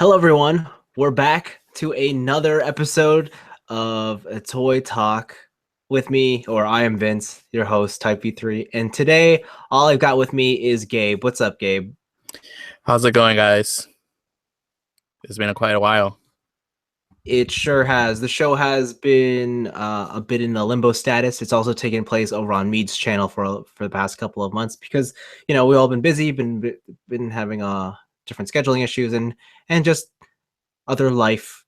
Hello, everyone. We're back to another episode of a Toy Talk with me, or I am Vince, your host, TV3. And today, all I've got with me is Gabe. What's up, Gabe? How's it going, guys? It's been quite a while. It sure has. The show has been a bit in a limbo status. It's also taken place over on Mead's channel for the past couple of months because we've all been busy, been having different scheduling issues and just other life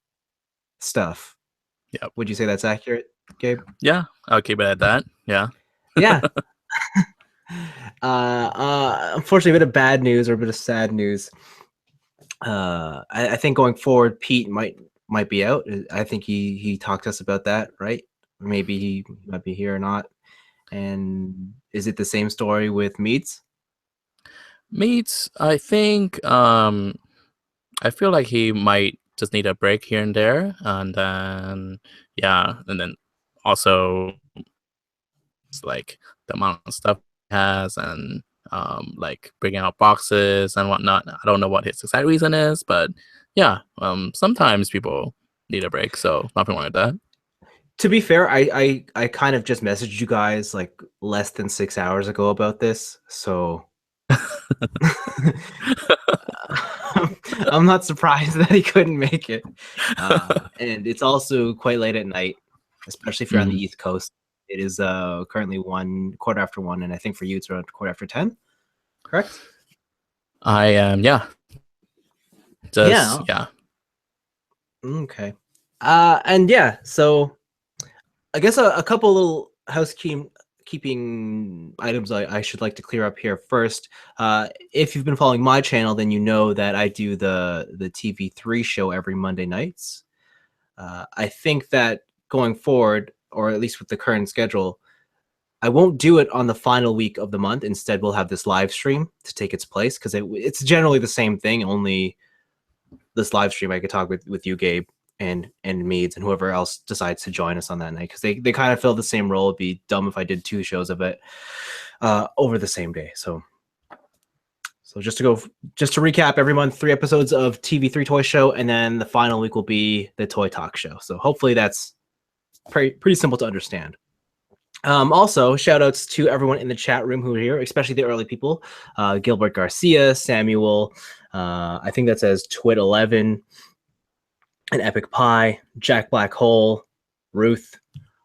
stuff. Yep. Would you say that's accurate, Gabe? Yeah, I'll keep it at that. Yeah. Yeah. Unfortunately, a bit of bad news or a bit of sad news. I think going forward, Pete might be out. I think he talked to us about that, right? Maybe he might be here or not. And is it the same story with Meads? Meats, I think I feel like he might just need a break here and there. And then also it's like the amount of stuff he has and like bringing out boxes and whatnot. I don't know what his exact reason is, but yeah, sometimes people need a break, so nothing wrong with that. To be fair, I kind of just messaged you guys like less than 6 hours ago about this, so I'm not surprised that he couldn't make it. And it's also quite late at night, especially if you're on the East Coast. It is currently 1:15, and I think for you it's around 10:15. Correct? I am, yeah. Yeah. Okay. And yeah, so I guess a couple little housekeeping items I should like to clear up here first. If you've been following my channel, then you know that I do the TV3 show every Monday nights. I think that going forward, or at least with the current schedule, I won't do it on the final week of the month. Instead, we'll have this live stream to take its place because it's generally the same thing. Only this live stream, I could talk with you, Gabe, and Meads, and whoever else decides to join us on that night because they kind of fill the same role. It'd be dumb if I did two shows of it over the same day. So just to recap, every month 3 episodes of TV3 Toy Show, and then the final week will be the Toy Talk Show. So hopefully that's pretty simple to understand. Also, shout outs to everyone in the chat room who are here, especially the early people. Gilbert Garcia, Samuel, I think that says Twit11, an Epic Pie, Jack Black Hole, Ruth,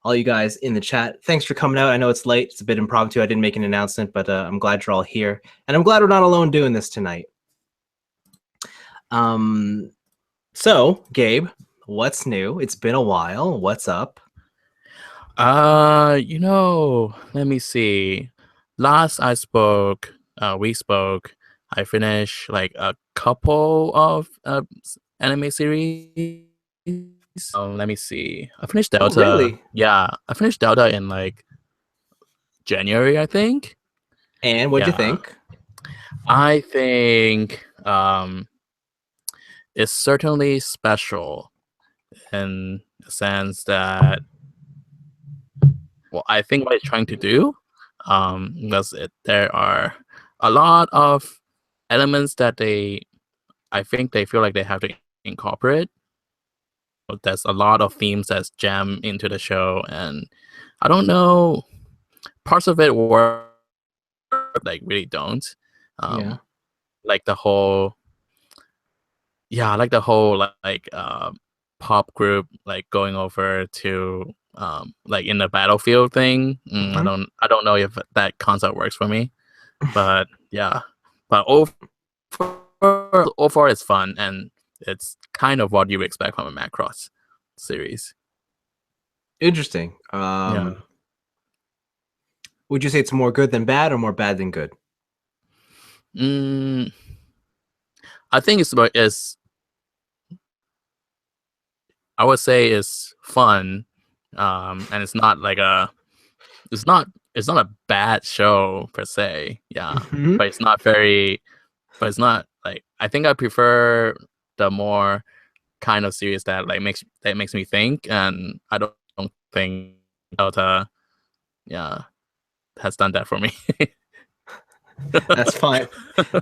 all you guys in the chat. Thanks for coming out. I know it's late. It's a bit impromptu. I didn't make an announcement, but I'm glad you're all here. And I'm glad we're not alone doing this tonight. So, Gabe, what's new? It's been a while. What's up? Let me see. Last we spoke, I finished like a couple of anime series. Let me see. I finished Delta. Oh, really? Yeah, I finished Delta in like January, I think. And what'd you think? I think it's certainly special in the sense that, well, I think what it's trying to do, because there are a lot of elements that I think they feel like they have to incorporate. There's a lot of themes that's jammed into the show, and I don't know, parts of it work, like really don't. Yeah. Like the whole, pop group like going over to like in the battlefield thing. I don't know if that concept works for me, but yeah. But overall it's fun, and it's kind of what you expect from a Macross series. Interesting. Yeah. Would you say it's more good than bad or more bad than good? I think I would say it's fun, and it's not a bad show per se. Yeah, but it's not like, I think I prefer the more kind of series that makes me think, and I don't think Delta, has done that for me. That's fine.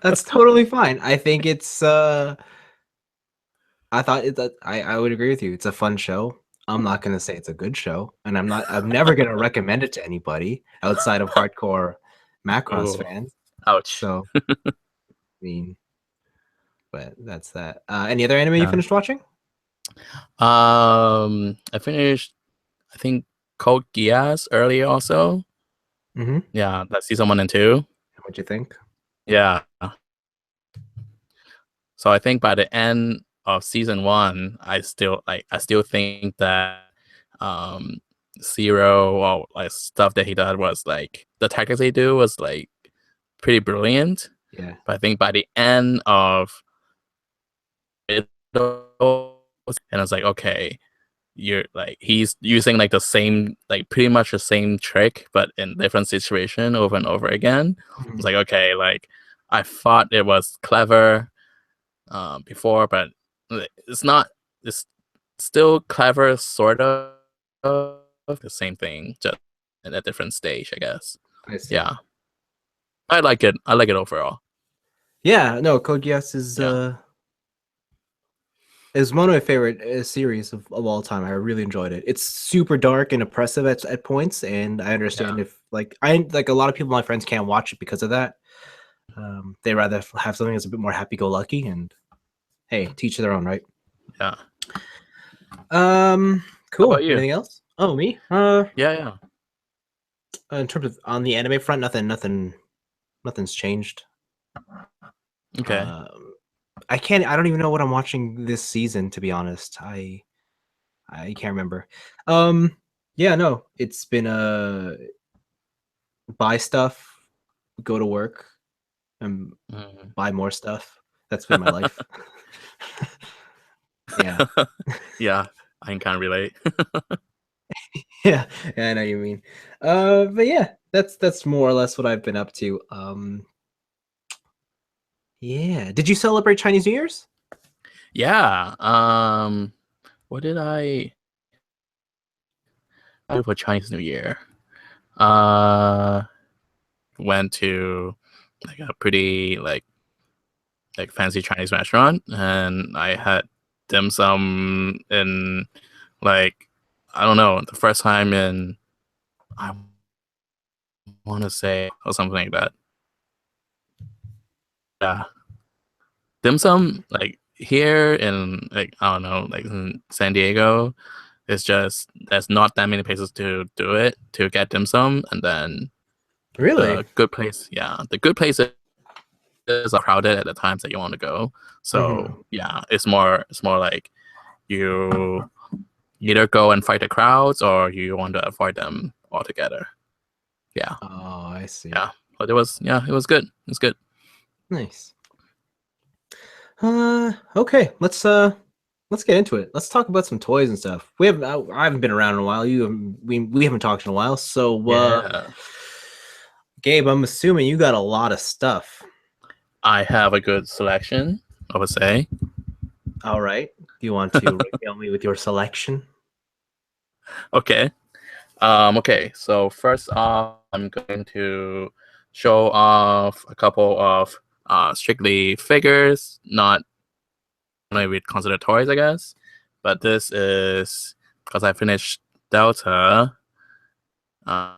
That's totally fine. I think it's I thought that I would agree with you. It's a fun show. I'm not gonna say it's a good show, and I'm never gonna recommend it to anybody outside of hardcore Macross Oh, fans. ouch. So, I mean, but that's that. Any other anime you Yeah. finished watching? I finished, I think, Code Geass earlier also. Mm-hmm. Yeah, that's season 1 and 2. What'd you think? Yeah. So I think by the end of season 1, I still think that um Zero or like stuff that he did was like the tactics they do was like pretty brilliant. Yeah. But I think by the end of it, and I was like, okay, you're like he's using like the same like pretty much the same trick but in different situation over and over again. It's like, okay, like I thought it was clever before, but it's not. It's still clever, sort of the same thing, just in a different stage, I guess. I see. Yeah, I like it. I like it overall. Yeah, no, Code Geass Yeah, is one of my favorite series of all time. I really enjoyed it. It's super dark and oppressive at points, and I understand yeah, if I like a lot of people, my friends can't watch it because of that. They rather have something that's a bit more happy-go-lucky, and hey, teach their own, right? yeah. How Cool. about you? Anything else? Oh, me? Yeah, yeah. In terms of on the anime front, nothing's changed. Okay. Um, I don't even know what I'm watching this season, to be honest. I can't remember. Yeah, no, it's been buy stuff, go to work, and Mhm. buy more stuff. That's been my life. Yeah. Yeah, I can relate. Yeah, I know what you mean. But yeah, that's more or less what I've been up to. Yeah. Did you celebrate Chinese New Year's? Yeah. What did I do for Chinese New Year? Uh, went to like a pretty like fancy Chinese restaurant, and I had dim sum in like I don't know the first time in I want to say or something like that. Yeah, dim sum like here in like I don't know like in San Diego. It's just there's not that many places to do it to get dim sum, and then Really? the good place, yeah, the good places are crowded at the times that you want to go. Hmm. So yeah, it's more like you either go and fight the crowds or you want to avoid them altogether. Yeah, Oh, I see. yeah. But it was good. It was good. Nice. Okay. Let's get into it. Let's talk about some toys and stuff. I haven't been around in a while. We haven't talked in a while. So, Yeah, Gabe, I'm assuming you got a lot of stuff. I have a good selection, I would say. All right. Do you want to regale me with your selection? Okay. Okay. So first off, I'm going to show off a couple of strictly figures, not maybe consider toys, I guess. But this is because I finished Delta. Uh,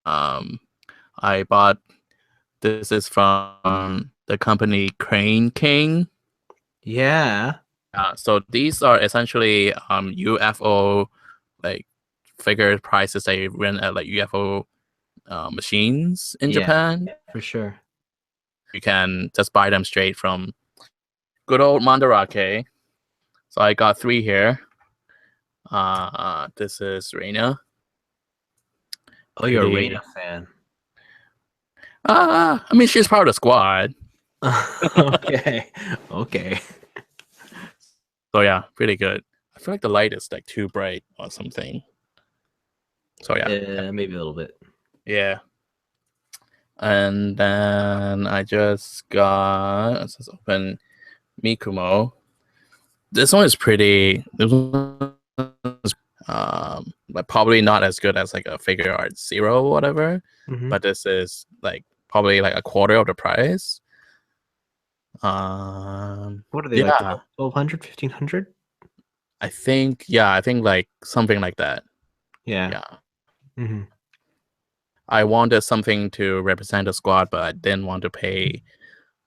um, I bought this is from the company Crane King. Yeah. So these are essentially UFO like figure prices they rent at like UFO machines in Yeah, Japan. for sure. You can just buy them straight from good old Mandarake. So I got 3 here. This is Reina. Oh, you're a Pretty. Reina fan. I mean, she's part of the squad. Okay. Okay. So yeah, pretty good. I feel like the light is like too bright or something. So yeah, Maybe a little bit. yeah. And then I just got let's just open Mikumo. This one is pretty. This one is, but probably not as good as like a figure art zero or whatever. Hmm. But this is like probably like a quarter of the price. Um, What What are they like? Yeah, About 1,200, 1,500? I think like something like that. Yeah. Yeah. Hmm. I wanted something to represent the squad, but I didn't want to pay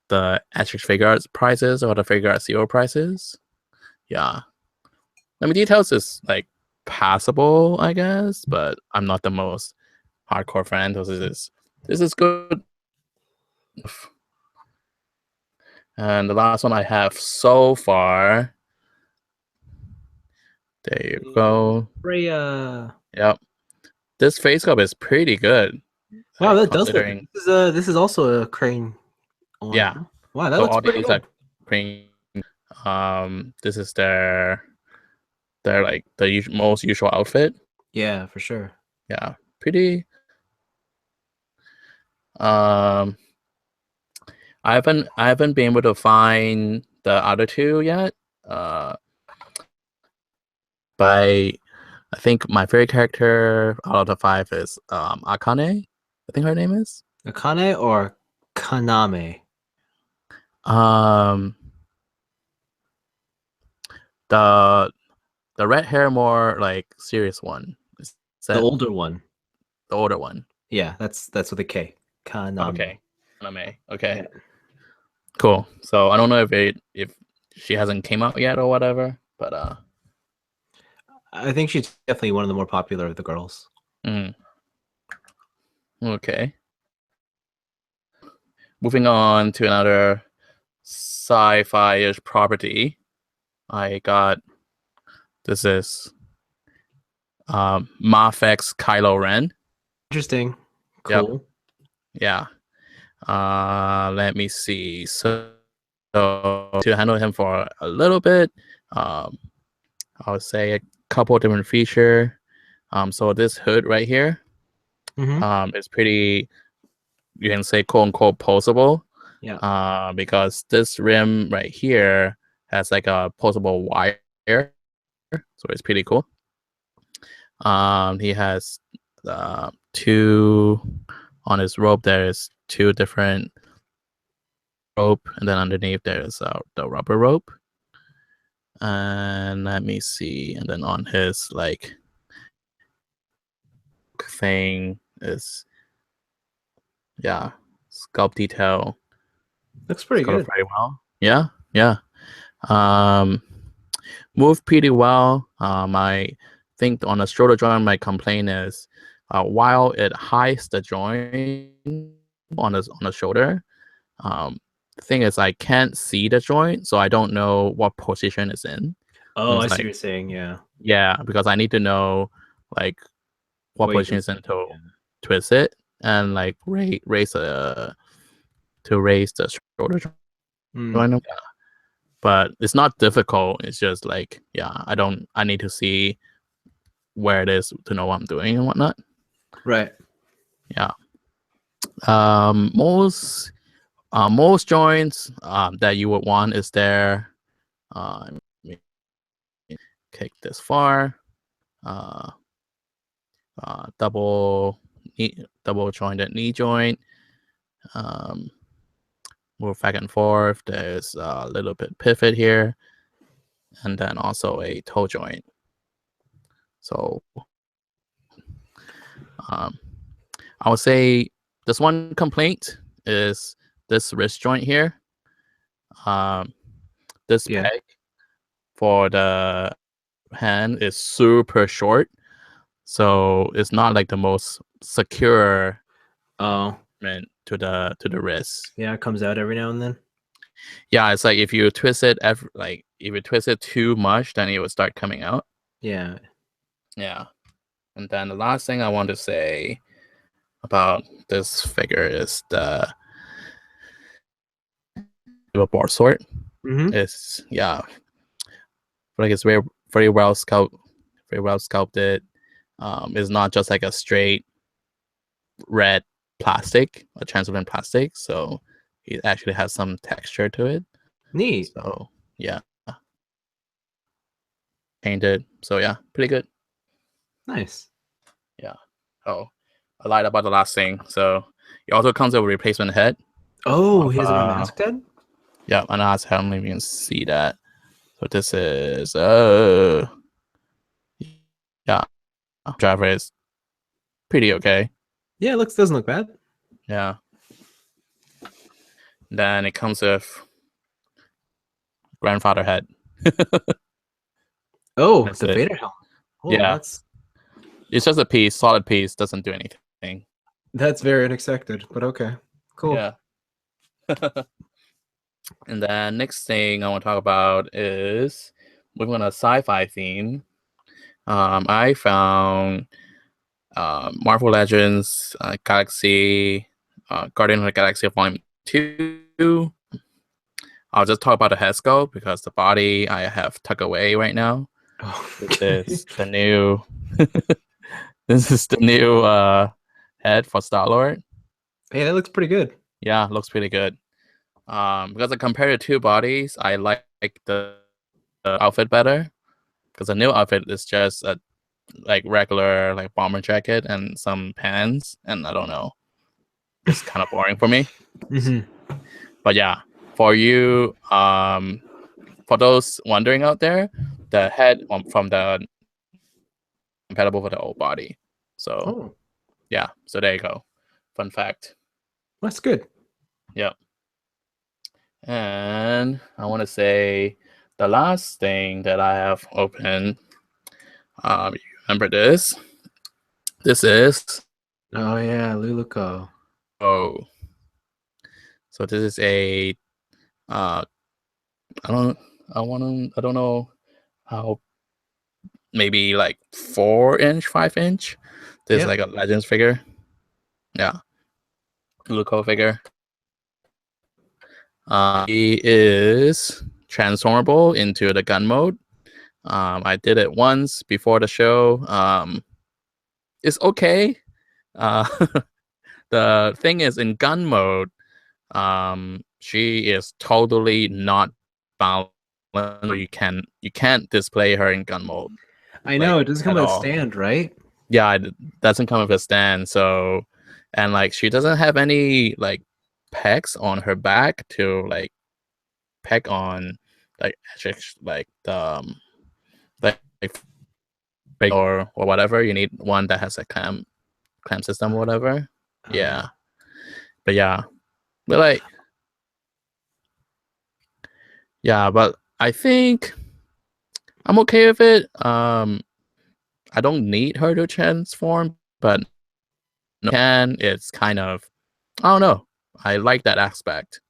the action figure arts prices or the figure art zero prices. Yeah. I mean, details is like passable, I guess, but I'm not the most hardcore fan. This is good. And the last one I have so far. There you go. Freya. Yep. This face sculpt is pretty good. Wow, Like that does look. considering, This is also a crane on. yeah. Wow, that So looks all pretty these are good. green. This is their like the most usual outfit. Yeah, for sure. Yeah, pretty. Um, I haven't been able to find the other two yet. But I think my favorite character out of the five is Akane. I think her name is. Akane or Kaname? Um, the red hair more like serious one. Is The that older one. the older one? Yeah, that's with a K. Kaname. Okay, Anime. Okay, Yeah. cool. So I don't know if she hasn't came out yet or whatever, but I think she's definitely one of the more popular of the girls. mm, okay. Moving on to another sci-fi-ish property. I got this is Mafex Kylo Ren. Interesting. Yep. Cool. Yeah. Let me see. So to handle him for a little bit, I would say a couple different feature. So this hood right here, Mm-hmm. is pretty, you can say quote unquote posable. Yeah. Because this rim right here has like a posable wire, so it's pretty cool. He has two on his rope. There's two different rope, and then underneath there's the rubber rope. And let me see. And then on his like thing is sculpt detail. Looks pretty Sculpt good. very well. Yeah, yeah. Um, moved pretty well. I think on the shoulder joint, my complaint is while it hides the joint on the shoulder, the thing is I can't see the joint, so I don't know what position it's in. Oh, I It's see what like, you're saying. Yeah. yeah, because I need to know like what What you position can it's in see. to Yeah. twist it and like raise to raise the shoulder Mm, joint. Yeah. But it's not difficult. It's just like, I need to see where it is to know what I'm doing and whatnot. right. Yeah. Most joints that you would want is there. Let me kick this far. Double jointed knee joint. Move back and forth. There's a little bit pivot here, and then also a toe joint. So I would say this one complaint is this wrist joint here. This Yeah. peg for the hand is super short, so it's not like the most secure Oh, to the wrist. yeah. It comes out every now and then. Yeah, it's like if you twist it if you twist it too much, then it will start coming out. Yeah. Yeah. And then the last thing I want to say about this figure is the board sort. Mm-hmm. It's like it's very well sculpted. It's not just like a straight red plastic, a transparent plastic. So it actually has some texture to it. Neat. So yeah, painted. So yeah, pretty good. Nice. Yeah. Oh, I lied about the last thing. So it also comes with a replacement head. Oh, Of, he doesn't wear a mask, Ted? Yeah, and I don't even can see that. So this is yeah, driver is pretty okay. Yeah, it doesn't look bad. Yeah. Then it comes with grandfather head. Oh, That's the it. Vader helmet. Oh, Yeah, it's just a piece, solid piece, doesn't do anything. that's very unexpected, but okay, cool. Yeah. And then next thing I want to talk about is moving on a sci-fi theme. I found Marvel Legends Galaxy Guardian of the Galaxy Volume 2. I'll just talk about the head sculpt because the body I have tucked away right now. Oh. This is the new this is the new head for Star-Lord. Hey, that looks pretty good. Yeah, looks pretty good. Because I compared the two bodies, I like the outfit better. Because the new outfit is just a like regular like bomber jacket and some pants, and I don't know, it's kind of boring for me. Mm-hmm. But yeah, for you, for those wondering out there, the head from the compatible with the old body. So Oh, yeah, so there you go. Fun fact. that's good. Yep. And I want to say the last thing that I have opened. You remember this? This is Oh yeah, Luluco. oh. So this is a I don't I don't know how, maybe like 4-inch, 5-inch. This is Yep. like a Legends figure. Yeah. Luco figure. He is transformable into the gun mode. I did it once before the show. It's okay. Uh, the thing is, in gun mode, she is totally not balanced. You can't display her in gun mode I know like it doesn't come at with a all. stand, right? Yeah, it doesn't come with a stand. So, and like she doesn't have any like pegs on her back to like peg on like like the like or whatever. You need one that has a clamp system or whatever. Oh yeah. Yeah, but yeah, but like yeah, but I think I'm okay with it. I don't need her to transform, but can it's kind of, I don't know. I like that aspect.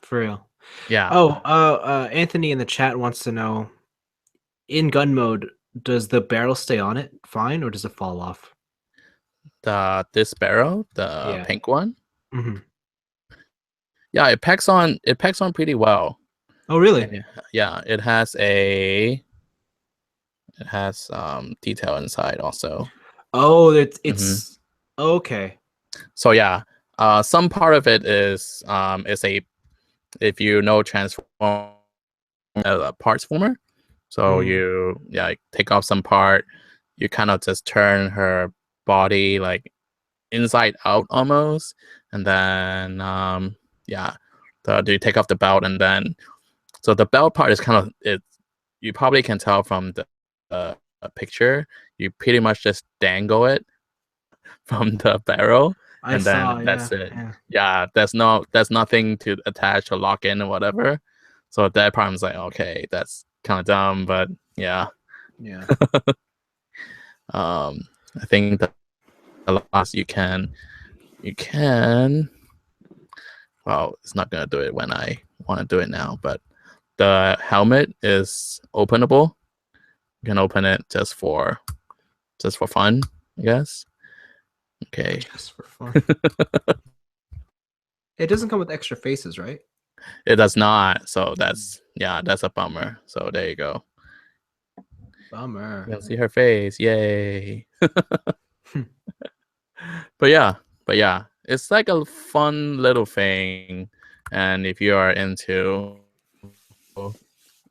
For real. Yeah. Oh, Anthony in the chat wants to know, in gun mode, does the barrel stay on it fine or does it fall off? This barrel, the Yeah. pink one. Mm-hmm. Yeah, it packs on pretty well. Oh, really? And yeah, it has detail inside also. Oh, Mhm. it's okay. So yeah, some part of it is a, if you know, transform parts former. So Mm. you like take off some part, you kind of just turn her body like inside out almost, and then yeah, you take off the belt, and then so the belt part is kind of it. You probably can tell from the uh, picture. You pretty much just dangle it from the barrel, I and saw, then yeah, that's it. yeah, Yeah, there's nothing to attach or lock in or whatever. So at that part, I was like, okay, that's kind of dumb, but yeah. yeah. I think that the last you can. Well, it's not gonna do it when I want to do it now, but the helmet is openable. You can open it just for fun, I guess. Okay. Just for fun. It doesn't come with extra faces, right? It does not. So that's a bummer. So there you go. Bummer. You can see her face. Yay. But yeah, it's like a fun little thing. And if you are into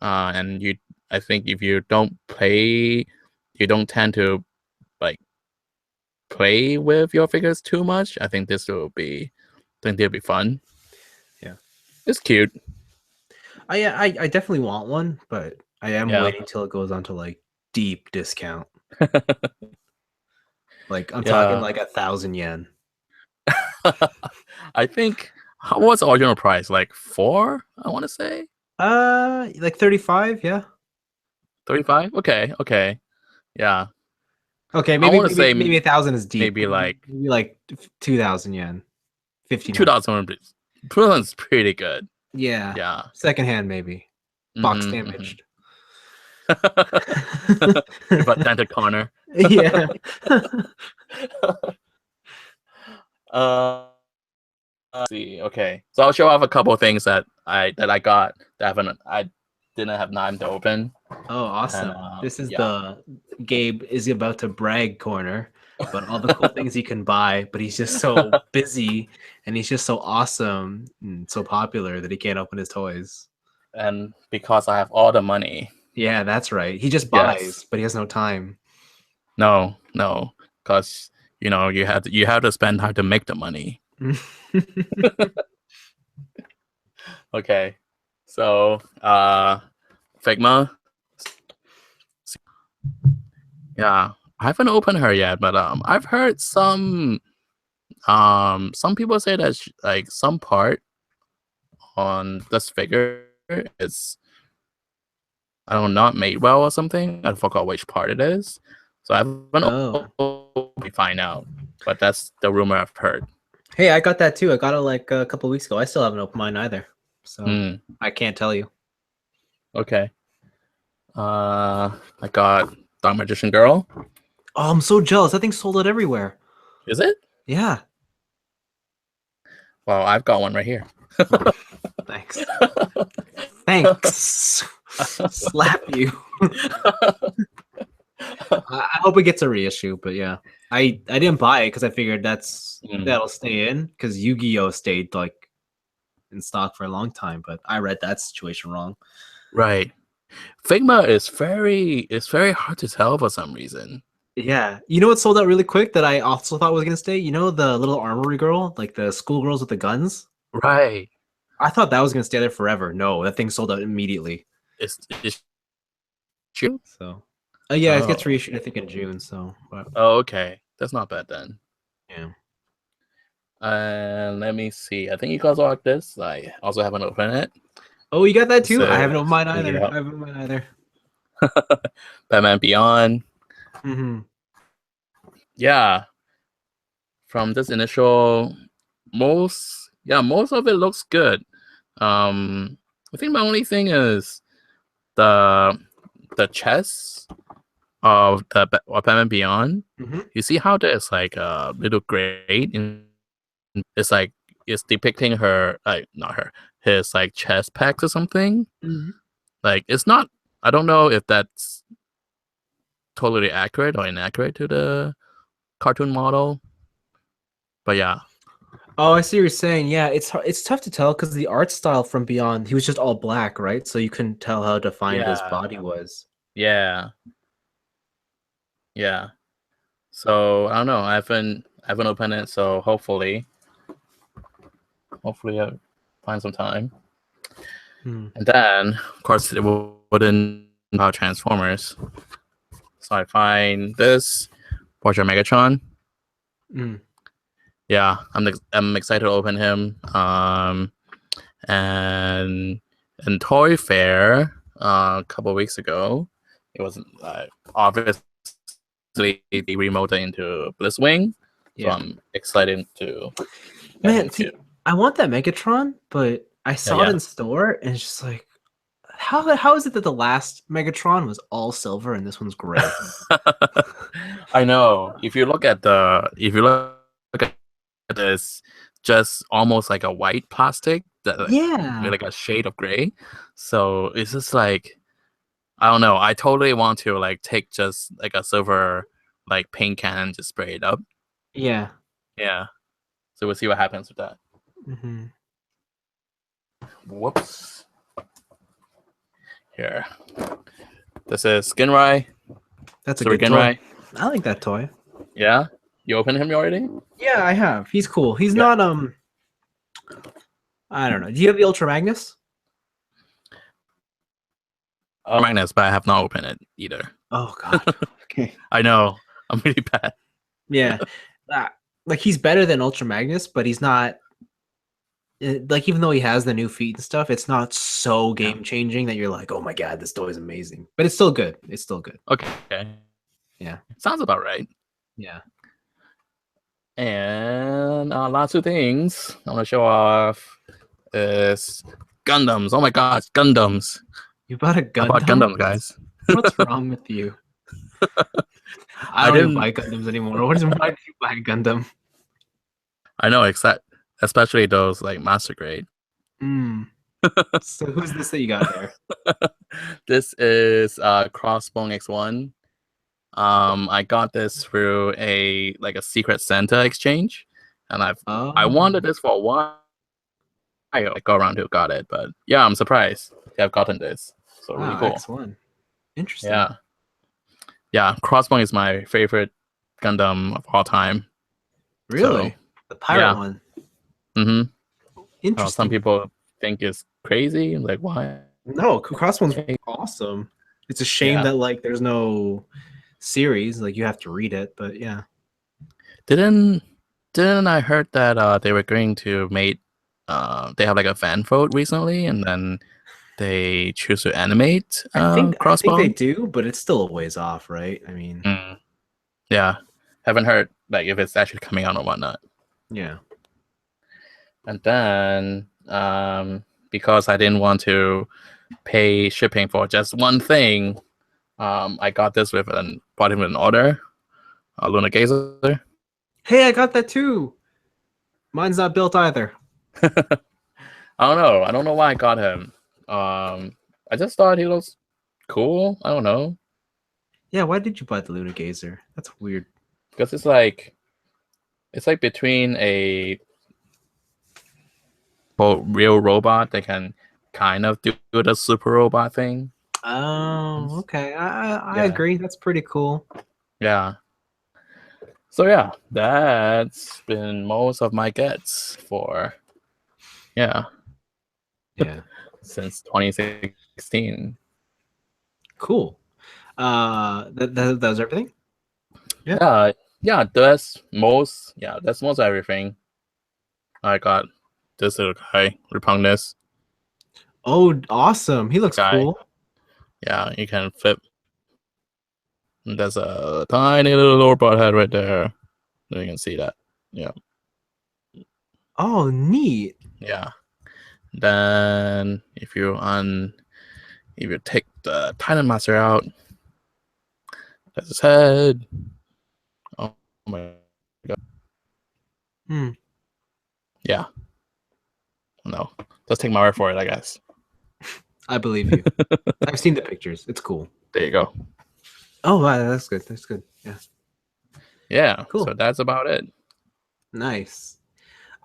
and you I think if you don't play, you don't tend to like play with your figures too much, I think this will be fun. Yeah. It's cute. I definitely want one, but I am Yeah. waiting till it goes on to like deep discount. Like I'm talking Yeah. like 1,000 yen. I think what's the original price? Like 4, I want to say. Like 35, yeah. 35? Okay, okay. Yeah. Okay, I maybe want to say maybe 1,000 is deep. maybe like Maybe like 2,000 yen, 1,500. 2000. 2000 is pretty good. Yeah, Yeah. secondhand maybe. Box damaged. With a dented corner. Yeah. uh, let's see. Okay. So I'll show off a couple of things that I got that I didn't have time to open. Oh, awesome. And This is yeah. the Gabe is about to brag corner, but all the cool things he can buy, but he's just so busy and he's just so awesome and so popular that he can't open his toys. And because I have all the money. Yeah, that's right. He just buys, Yes. but he has no time. No, because you have to spend time to make the money. Okay, so Figma. Yeah, I haven't opened her yet, but I've heard some people say that like some part on this figure is, I don't know, not made well or something. I forgot which part it is, so I haven't Oh. we find out. But that's the rumor I've heard. Hey, I got that too. I got it like a couple weeks ago. I still haven't opened mine either. So I can't tell you. Okay. I got Dark Magician Girl. Oh, I'm so jealous. That thing sold out everywhere. Is it? Yeah. Well, I've got one right here. Thanks. Thanks. Slap you. I hope it gets a reissue, but yeah. I didn't buy it because I figured that'll stay in because Yu-Gi-Oh stayed like in stock for a long time, but I read that situation wrong. Right. Figma is very hard to tell for some reason. Yeah. You know what sold out really quick that I also thought was gonna stay? You know the little armory girl, like the schoolgirls with the guns? Right. I thought that was gonna stay there forever. No, that thing sold out immediately. It's true. So yeah, it gets reissued I think in June, so but Oh, okay. That's not bad then. yeah. And let me see. I think you guys like this. I also haven't opened it. Oh, you got that too? So, I haven't opened mine either. yeah. I haven't opened mine either. Batman Beyond. Mm-hmm. Yeah. From this initial, most of it looks good. I think my only thing is the chest of the Batman Beyond. Mm-hmm. You see how there's like a little grate in, it's like it's depicting her, like not her, his like chest packs or something. Mm-hmm. Like it's not, I don't know if that's totally accurate or inaccurate to the cartoon model, but yeah. Oh, I see what you're saying. Yeah, it's tough to tell because the art style from Beyond, he was just all black, right? So you couldn't tell how defined his body was. Yeah. So I don't know. I haven't opened it, so hopefully I find some time. And then, of course, it wouldn't about Transformers. So I find this Portrait Megatron. Yeah, I'm excited to open him. And in Toy Fair a couple of weeks ago, it was obviously they remolded into Blitzwing. So I'm excited to. Man, see, I want that Megatron, but I saw it in store and it's just like, how is it that the last Megatron was all silver and this one's gray? I know. If you look at this, just almost like a white plastic that with like a shade of gray. So it's just like, I don't know. I totally want to like take just like a silver like paint can and just spray it up. Yeah. So we'll see what happens with that. Whoops. Here. This is Skinrai. That's a good toy. I like that toy. Yeah? You opened him already? Yeah, I have. He's cool. He's not I don't know. Do you have the Ultra Magnus? Magnus, but I have not opened it either. Oh God. Okay. I know. I'm really bad. Yeah. Like he's better than Ultra Magnus, but he's not like even though he has the new feet and stuff, it's not so game changing that you're like, oh my God, this toy is amazing. But it's still good. It's still good. Okay. Yeah. Sounds about right. Yeah. And last two things I want to show off is Gundams. Oh my God, Gundams! You bought a I bought Gundam? Gundams, guys. What's wrong with you? I don't even buy Gundams anymore. Why did you buy a Gundam? I know, especially those like master grade. So who's this that you got there? This is Crossbone X1. I got this through a Secret Santa exchange, and I wanted this for a while. I go around who got it, but yeah, I'm surprised I've gotten this. So really cool. X1. Interesting. Yeah. Crossbone is my favorite Gundam of all time. Really? So, the pirate one. Mm-hmm. Interesting. Some people think it's crazy. Like, why? No, Crossbone's awesome. It's a shame that like there's no series, like you have to read it, but yeah. Didn't I heard that they were going to make they have like a fan vote recently, and then they choose to animate Crossbone? I think they do, but it's still a ways off, right? I mean, yeah, haven't heard like if it's actually coming out or whatnot. Yeah. And then because I didn't want to pay shipping for just one thing, I got this bought him with an order, a Lunar Gazer. Hey, I got that too. Mine's not built either. I don't know why I got him. I just thought he looks cool. I don't know. Yeah, why did you buy the Lunar Gazer? That's weird. Because it's like between a real robot that can kind of do the super robot thing. Oh, okay. I agree. That's pretty cool. Yeah. So yeah, that's been most of my gets for since 2016. Cool. That was everything? Yeah, that's most of everything. I got this little guy, Repugnus. Oh, awesome. He looks cool. Yeah, you can flip. There's a tiny little robot head right there. You can see that. Yeah. Oh, neat. Yeah. Then if you take the Titan Master out, that's his head. Oh my God. Yeah. No. Just take my word for it, I guess. I believe you. I've seen the pictures. It's cool. There you go. Oh, wow, that's good. That's good. Yeah. Yeah. Cool. So that's about it. Nice.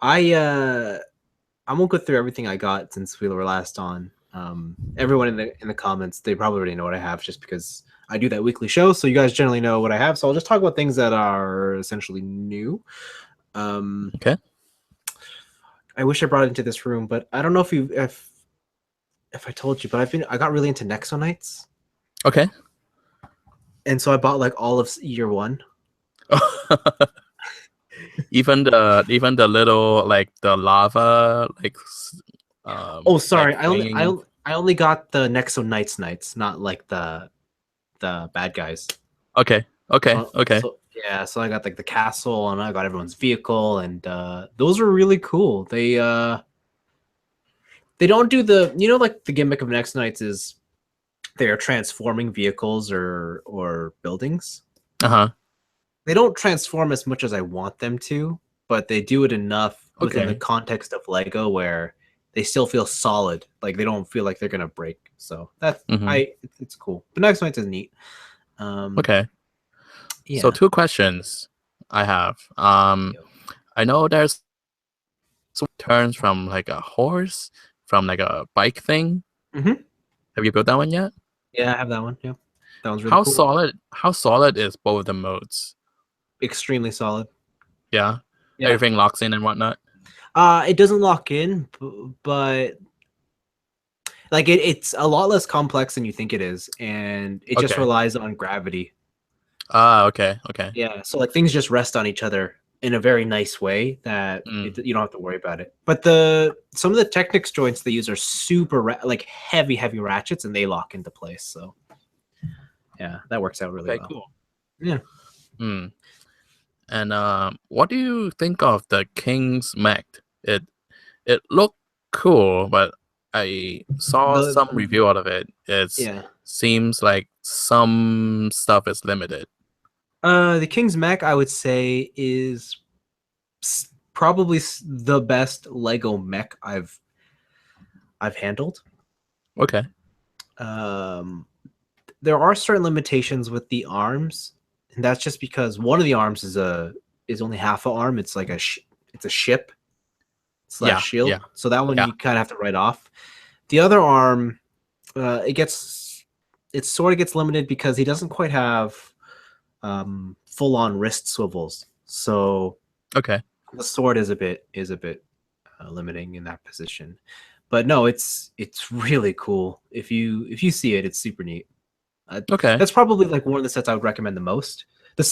I won't go through everything I got since we were last on. Everyone in the comments, they probably already know what I have just because I do that weekly show, so you guys generally know what I have. So I'll just talk about things that are essentially new. Okay. I wish I brought it into this room, but I don't know if I told you, but I got really into Nexonites. Okay. And so I bought like all of year one. even the little like the lava like. Oh, sorry. Like I only got the Nexonites, not like the bad guys. Okay. So I got like the castle, and I got everyone's vehicle, and those were really cool. They don't do like the gimmick of Nexonites is they are transforming vehicles or buildings. They don't transform as much as I want them to, but they do it enough within the context of Lego where they still feel solid. Like they don't feel like they're gonna break. So that's it's cool. But Nexonites is neat. Okay. Yeah. So 2 questions I have. I know there's turns from like a horse from like a bike thing. Have you built that one yet? Yeah, I have that one. Yeah, that one's really cool. How solid is both of the modes? Extremely solid. Yeah. Everything locks in and whatnot. It doesn't lock in, but Like it's a lot less complex than you think it is, and it just Okay. relies on gravity. Ah, okay, okay. Yeah, so like things just rest on each other in a very nice way that Mm. you don't have to worry about it. But some of the Technics joints they use are super like heavy ratchets, and they lock into place. So yeah, that works out really Okay, well. cool. Yeah. Mm. And what do you think of the King's Mech? It looked cool, but I saw The some review out of it. It yeah. seems like some stuff is limited. The King's Mech I would say is probably the best Lego mech I've handled. Okay. Um, there are certain limitations with the arms, and that's just because one of the arms is only half an arm. It's like it's a ship slash Yeah, shield. yeah, So that one yeah. you kind of have to write off. The other arm, it sort of gets limited because he doesn't quite have full on wrist swivels. So Okay. the sword is a bit limiting in that position. But no, it's really cool. If you see it, it's super neat. Okay. That's probably like one of the sets I would recommend the most.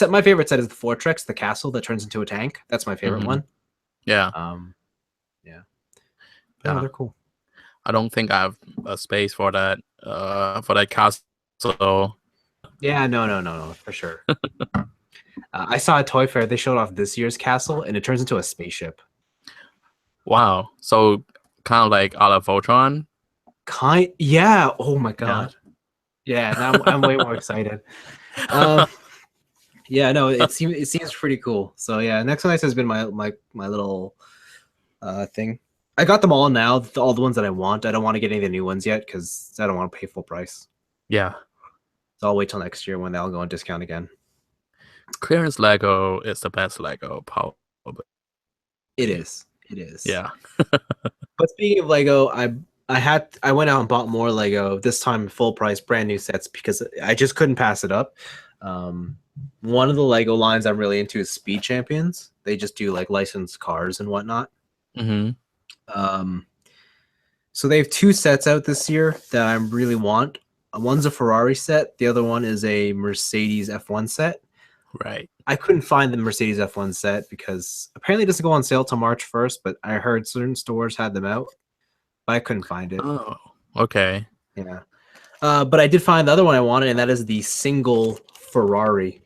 My favorite set is the Fortrex, the castle that turns into a tank. That's my favorite Hmm. one. Yeah, Um, yeah, no, yeah. they're cool. I don't think I have a space for that castle. Yeah, no, for sure. I saw a toy fair. They showed off this year's castle, and it turns into a spaceship. Wow. So kind of like a la Voltron. Yeah. Oh my Yeah. god. Yeah. Now I'm way more excited. Um, yeah. No, it seems pretty cool. So yeah, Next One Ice has been my little thing. I got them all now. All the ones that I want. I don't want to get any of the new ones yet because I don't want to pay full price. Yeah. So I'll wait till next year when they'll go on discount again. Clearance Lego is the best Lego, probably. It is. It is. Yeah. But speaking of Lego, I went out and bought more Lego this time, full price, brand new sets because I just couldn't pass it up. Um, one of the Lego lines I'm really into is Speed Champions. They just do like licensed cars and whatnot. Hmm. Um, so they have two sets out this year that I really want. One's a Ferrari set. The other one is a Mercedes F1 set. Right. I couldn't find the Mercedes F1 set because apparently it doesn't go on sale till March 1st, but I heard certain stores had them out, but I couldn't find it. Oh, okay. Yeah. But I did find the other one I wanted, and that is the single Ferrari.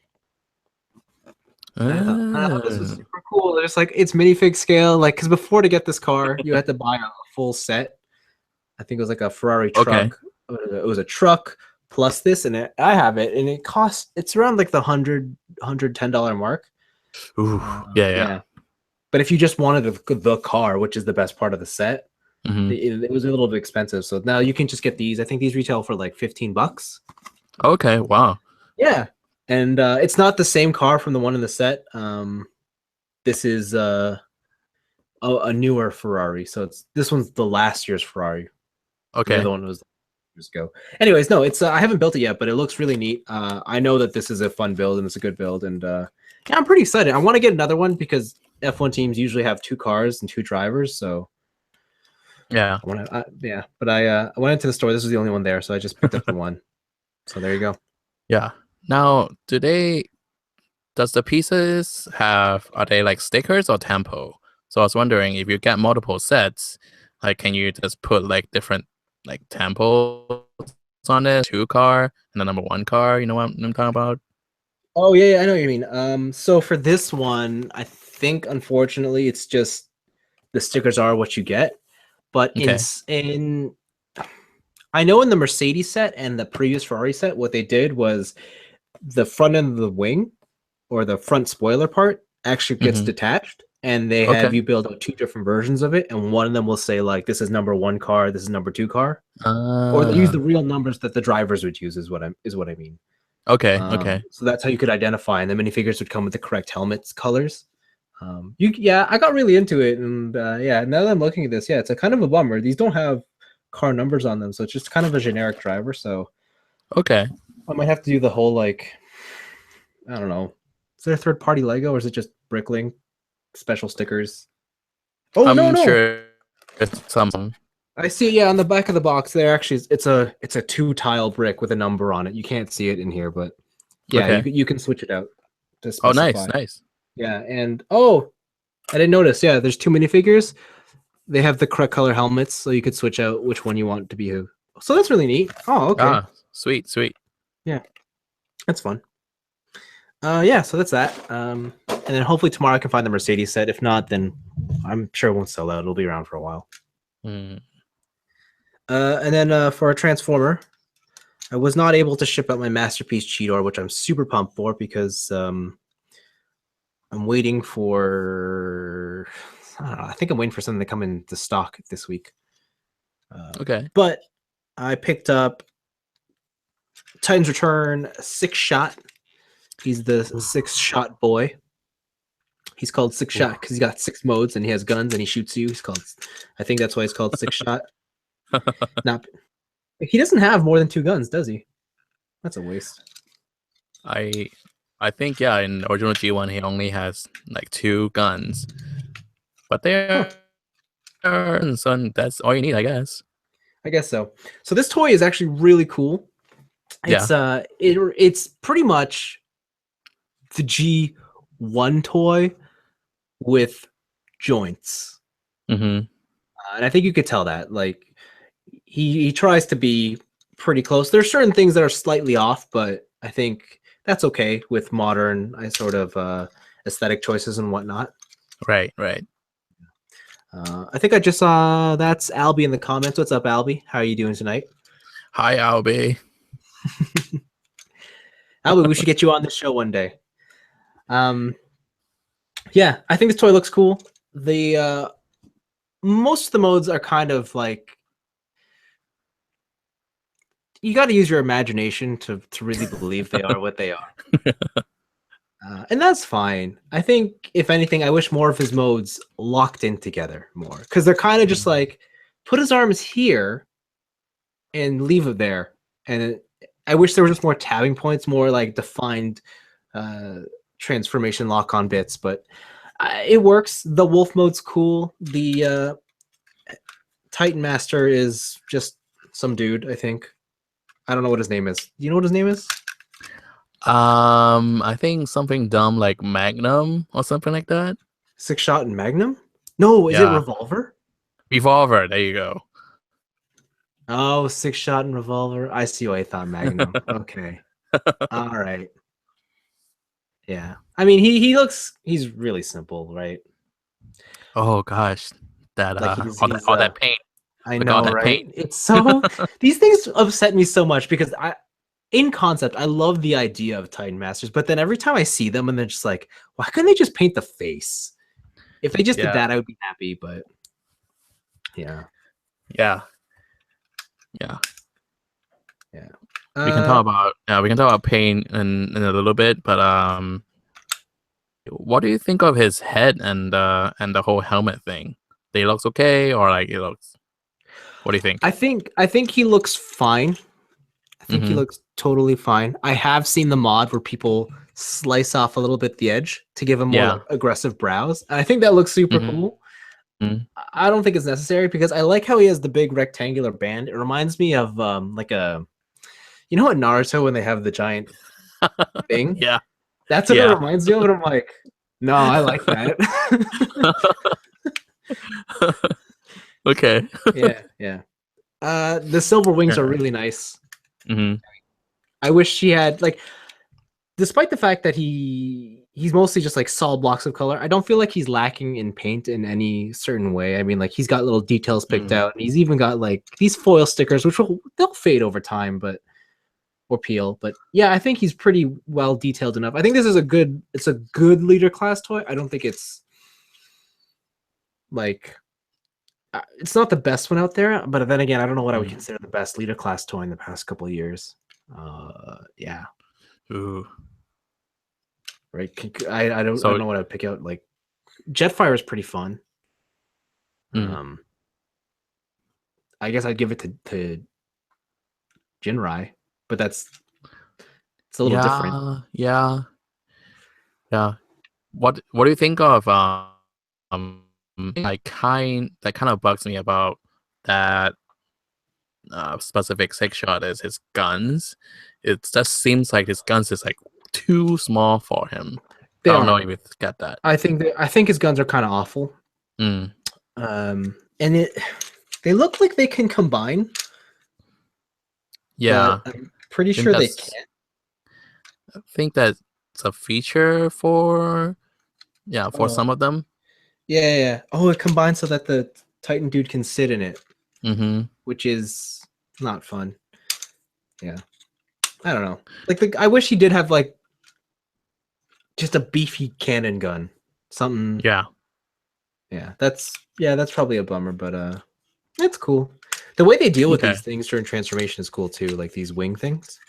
And I thought this was super cool. It's like it's minifig scale, like because before to get this car, you had to buy a full set. I think it was like a Ferrari Okay. truck. It was a truck plus this, and I have it, and it's around like the $110 mark. Ooh, yeah, yeah. Yeah. But if you just wanted the car, which is the best part of the set, Hmm. it was a little bit expensive. So now you can just get these. I think these retail for like $15. Okay, wow. Yeah. And it's not the same car from the one in the set. This is a newer Ferrari. So this one's the last year's Ferrari. The Okay. other one was years ago. Anyways, no, it's I haven't built it yet, but it looks really neat. I know that this is a fun build and it's a good build, and yeah, I'm pretty excited. I want to get another one because F1 teams usually have two cars and two drivers. So Yeah. I want to, yeah. But I went into the store. This was the only one there, so I just picked up the one. So there you go. Yeah. Now, does the pieces are they like stickers or tempo? So I was wondering if you get multiple sets, like can you just put like different like tempos on it, two car and the number one car, you know what I'm talking about? Oh yeah, I know what you mean. So for this one, I think unfortunately it's just the stickers are what you get. But Okay. I know in the Mercedes set and the previous Ferrari set, what they did was the front end of the wing or the front spoiler part actually gets Hmm. detached, and they Okay. have you build out two different versions of it, and one of them will say like this is number one car, this is number two car, or they use the real numbers that the drivers would use is what I mean. Okay. Okay. So that's how you could identify, and the minifigures would come with the correct helmets colors. Yeah, I got really into it, and yeah, now that I'm looking at this, yeah, it's a kind of a bummer. These don't have car numbers on them, so it's just kind of a generic driver. So Okay. I might have to do the whole like, I don't know, is there a third party Lego or is it just Bricklink special stickers? Oh no I'm no, sure it's some. I see. Yeah, on the back of the box, there actually it's a 2-tile brick with a number on it. You can't see it in here, but yeah, Okay. you can switch it out to Oh, nice, specify. nice. Yeah, and I didn't notice. Yeah, there's 2 minifigures. They have the correct color helmets, so you could switch out which one you want to be who. So that's really neat. Oh, okay. Ah, sweet, sweet. Yeah, that's fun. Yeah, so that's that. And then hopefully tomorrow I can find the Mercedes set. If not, then I'm sure it won't sell out. It'll be around for a while. Mm. And then for a Transformer, I was not able to ship out my Masterpiece Cheetor, which I'm super pumped for because I'm waiting for. I don't know. I think I'm waiting for something to come into stock this week. Okay. But I picked up Titan's Return 6-shot. He's the 6-shot boy. He's called 6-shot because he's got 6 modes and he has guns and he shoots you. He's called. I think that's why he's called 6-shot. Not. He doesn't have more than 2 guns, does he? That's a waste. I think yeah, in original G1 he only has like 2 guns, but they're so that's all you need, I guess. I guess so. So this toy is actually really cool. It's it's pretty much the G1 toy with joints. Mm-hmm. And I think you could tell that. Like he tries to be pretty close. There's certain things that are slightly off, but I think that's okay with modern sort of aesthetic choices and whatnot. Right, right. I think I just saw that's Albie in the comments. What's up, Albie? How are you doing tonight? Hi, Albie. Albie, we should get you on the show one day. Yeah, I think this toy looks cool. The most of the modes are kind of like you got to use your imagination to really believe they are what they are. And that's fine. I think, if anything, I wish more of his modes locked in together more because they're kind of just like put his arms here and leave it there. And I wish there was just more tabbing points, more like defined transformation lock-on bits. But it works. The wolf mode's cool. The Titan Master is just some dude, I think. I don't know what his name is. Do you know what his name is? I think something dumb like Magnum or something like that. 6-shot and Magnum? No, is it Revolver? Revolver, there you go. Oh, 6-shot and Revolver. I see why I thought Magnum. Okay. All right. Yeah. I mean, he's really simple, right? Oh gosh. That Like all that paint. I Look at all know, that right? paint. It's so these things upset me so much because in concept, I love the idea of Titan Masters, but then every time I see them and they're just like, why couldn't they just paint the face? If they just did that, I would be happy, but yeah. Yeah. We can talk about paint in a little bit, but what do you think of his head and the whole helmet thing? They looks okay, or like it looks? What do you think? I think he looks fine. I think he looks totally fine. I have seen the mod where people slice off a little bit the edge to give him more like, aggressive brows. And I think that looks super cool. I don't think it's necessary because I like how he has the big rectangular band. It reminds me of like a, you know what, Naruto when they have the giant thing? Yeah. That's what it reminds me of. And I'm like, no, I like that. Okay. Yeah. The silver wings are really nice. Mm-hmm. I wish he had like, despite the fact that he's mostly just like solid blocks of color, I don't feel like he's lacking in paint in any certain way. I mean, like he's got little details picked out, and he's even got like these foil stickers, which they'll fade over time, or peel. But yeah, I think he's pretty well detailed enough. I think this is a good leader class toy. I don't think it's like it's not the best one out there, but then again, I don't know what I would consider the best leader class toy in the past couple of years. Yeah. Ooh. Right. I don't know what I'd pick out. Like Jetfire is pretty fun. I guess I'd give it to Jinrai, but it's a little different. Yeah. What do you think of that kind of bugs me about that specific six shot is his guns. It just seems like his guns is like too small for him. They I don't know are. if you get that. I think his guns are kind of awful. Mm. And they look like they can combine. Yeah, but I'm pretty I think sure they that's- can't. I think that's a feature for some of them. Yeah. Oh, it combines so that the Titan dude can sit in it, Mm-hmm. which is not fun. Yeah, I don't know. Like, I wish he did have like just a beefy cannon gun, something. Yeah. That's probably a bummer, but that's cool. The way they deal with Okay. these things during transformation is cool too. Like these wing things.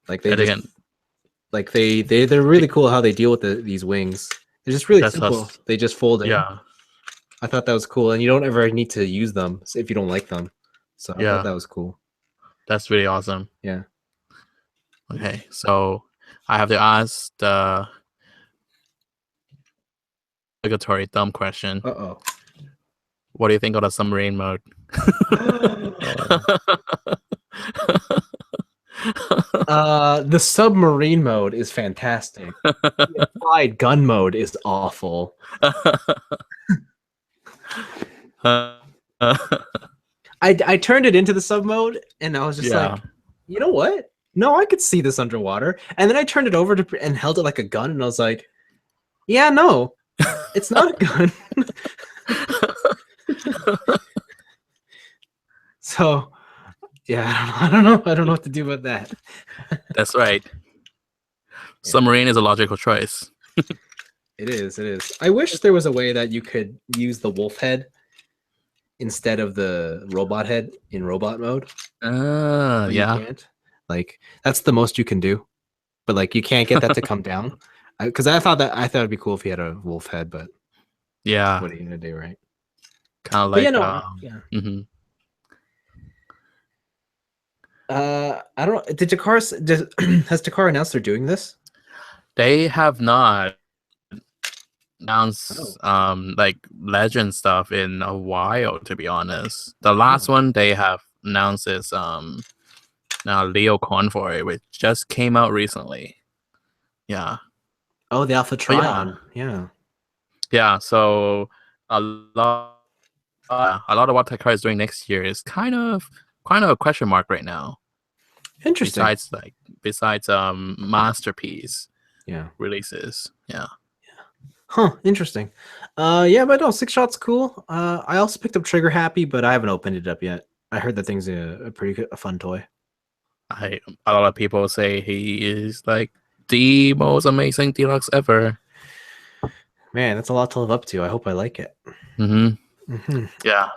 Like they And just again, like they're really cool how they deal with these wings. They're just really That's simple. us. They just fold in. yeah, I thought that was cool, and you don't ever need to use them if you don't like them. So I Yeah. thought that was cool. that's really awesome. Yeah. Okay, so I have to ask the obligatory dumb question. Uh What do you think of the submarine mode? oh. The submarine mode is fantastic. The applied gun mode is awful. I turned it into the sub mode, and I was just like, you know what? No, I could see this underwater. And then I turned it over and held it like a gun, and I was like, yeah, no, it's not a gun. So, yeah, I don't know what to do about that. That's right. Submarine is a logical choice. It is. I wish there was a way that you could use the wolf head instead of the robot head in robot mode. But you can't. Like, that's the most you can do. But like, you can't get that to come down. Because I thought it'd be cool if he had a wolf head, but Yeah, what are you gonna do, right? kind of But like yeah. I don't know. Has Takara announced they're doing this? They have not announced like legend stuff in a while, to be honest. The last one they have announced is now Leo Convoy, which just came out recently. Yeah. Oh, the Alpha Trion. Yeah. So a lot of what Takara is doing next year is kind of a question mark right now. Interesting. Besides masterpiece releases. Yeah. Huh, interesting. Yeah, but no, Six Shot's cool. I also picked up Trigger Happy, but I haven't opened it up yet. I heard that thing's a fun toy. A lot of people say he is like the most amazing deluxe ever. Man, that's a lot to live up to. I hope I like it. Yeah.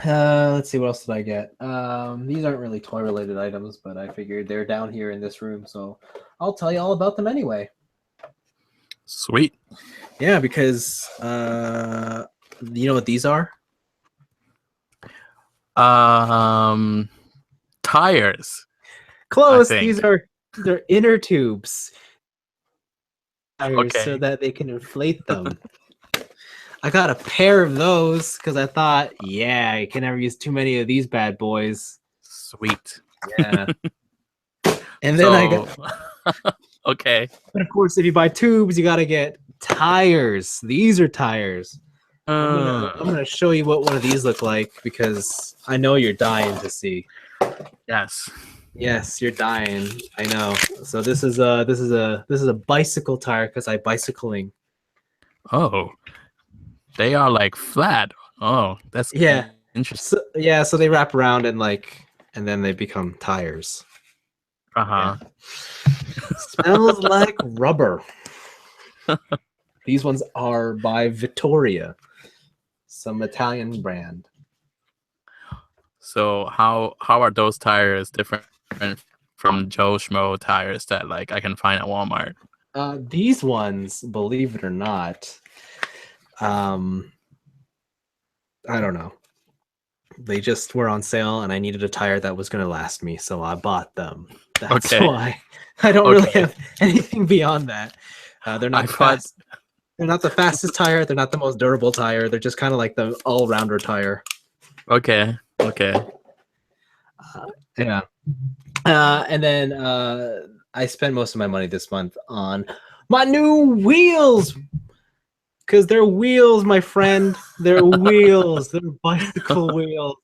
Let's see, what else did I get? These aren't really toy related items, but I figured they're down here in this room, so I'll tell you all about them anyway. Sweet. Yeah, because you know what these are? Tires. Close. They're inner tubes. Okay. So that they can inflate them. I got a pair of those because I thought, yeah, you can never use too many of these bad boys. Sweet. Yeah. And then I got okay. But of course, if you buy tubes, you gotta get tires. These are tires. I'm gonna show you what one of these look like because I know you're dying to see. Yes, you're dying. I know. So this is a bicycle tire because I'm bicycling. Oh, they are like flat. Oh, that's interesting. So they wrap around and then they become tires. Smells like rubber. These ones are by Vittoria, some Italian brand. So how are those tires different from Joe Schmo tires that like I can find at Walmart? These ones, believe it or not, I don't know. They just were on sale, and I needed a tire that was going to last me, so I bought them. That's why. I don't really have anything beyond that. They're not fast. They're not the fastest tire. They're not the most durable tire. They're just kind of like the all-rounder tire. Okay. Yeah. And then I spent most of my money this month on my new wheels. Because they're wheels, my friend. They're wheels. They're bicycle wheels.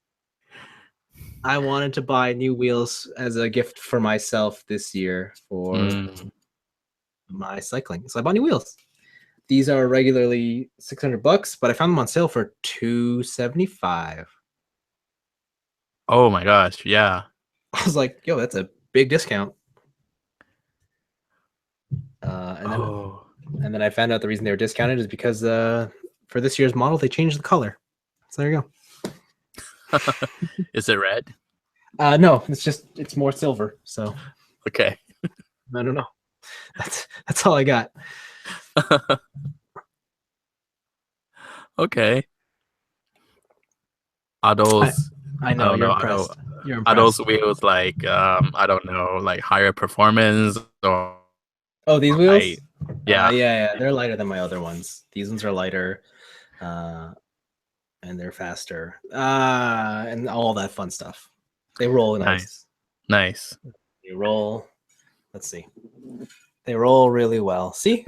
I wanted to buy new wheels as a gift for myself this year for my cycling. So I bought new wheels. These are regularly $600, but I found them on sale for $275. Oh my gosh, yeah. I was like, yo, that's a big discount. And then I found out the reason they were discounted is because for this year's model, they changed the color. So there you go. Is it red? No, it's more silver. So okay. I don't know. That's all I got. Okay. Are those? I know you're impressed. You're impressed. Are those wheels like I don't know, like higher performance or? Oh, these wheels? Yeah. Yeah. They're lighter than my other ones. These ones are lighter, and they're faster, and all that fun stuff. They roll nice. Nice. They roll. Let's see. They roll really well. See?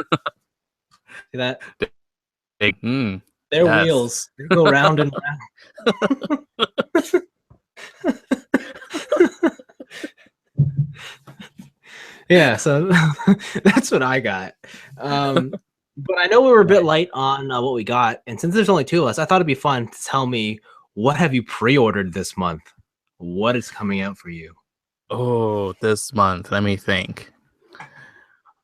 See that? They're wheels. They go round and round. Yeah, so that's what I got. But I know we were a bit light on what we got, and since there's only two of us, I thought it'd be fun to tell me what have you pre-ordered this month? What is coming out for you? Oh, this month. Let me think.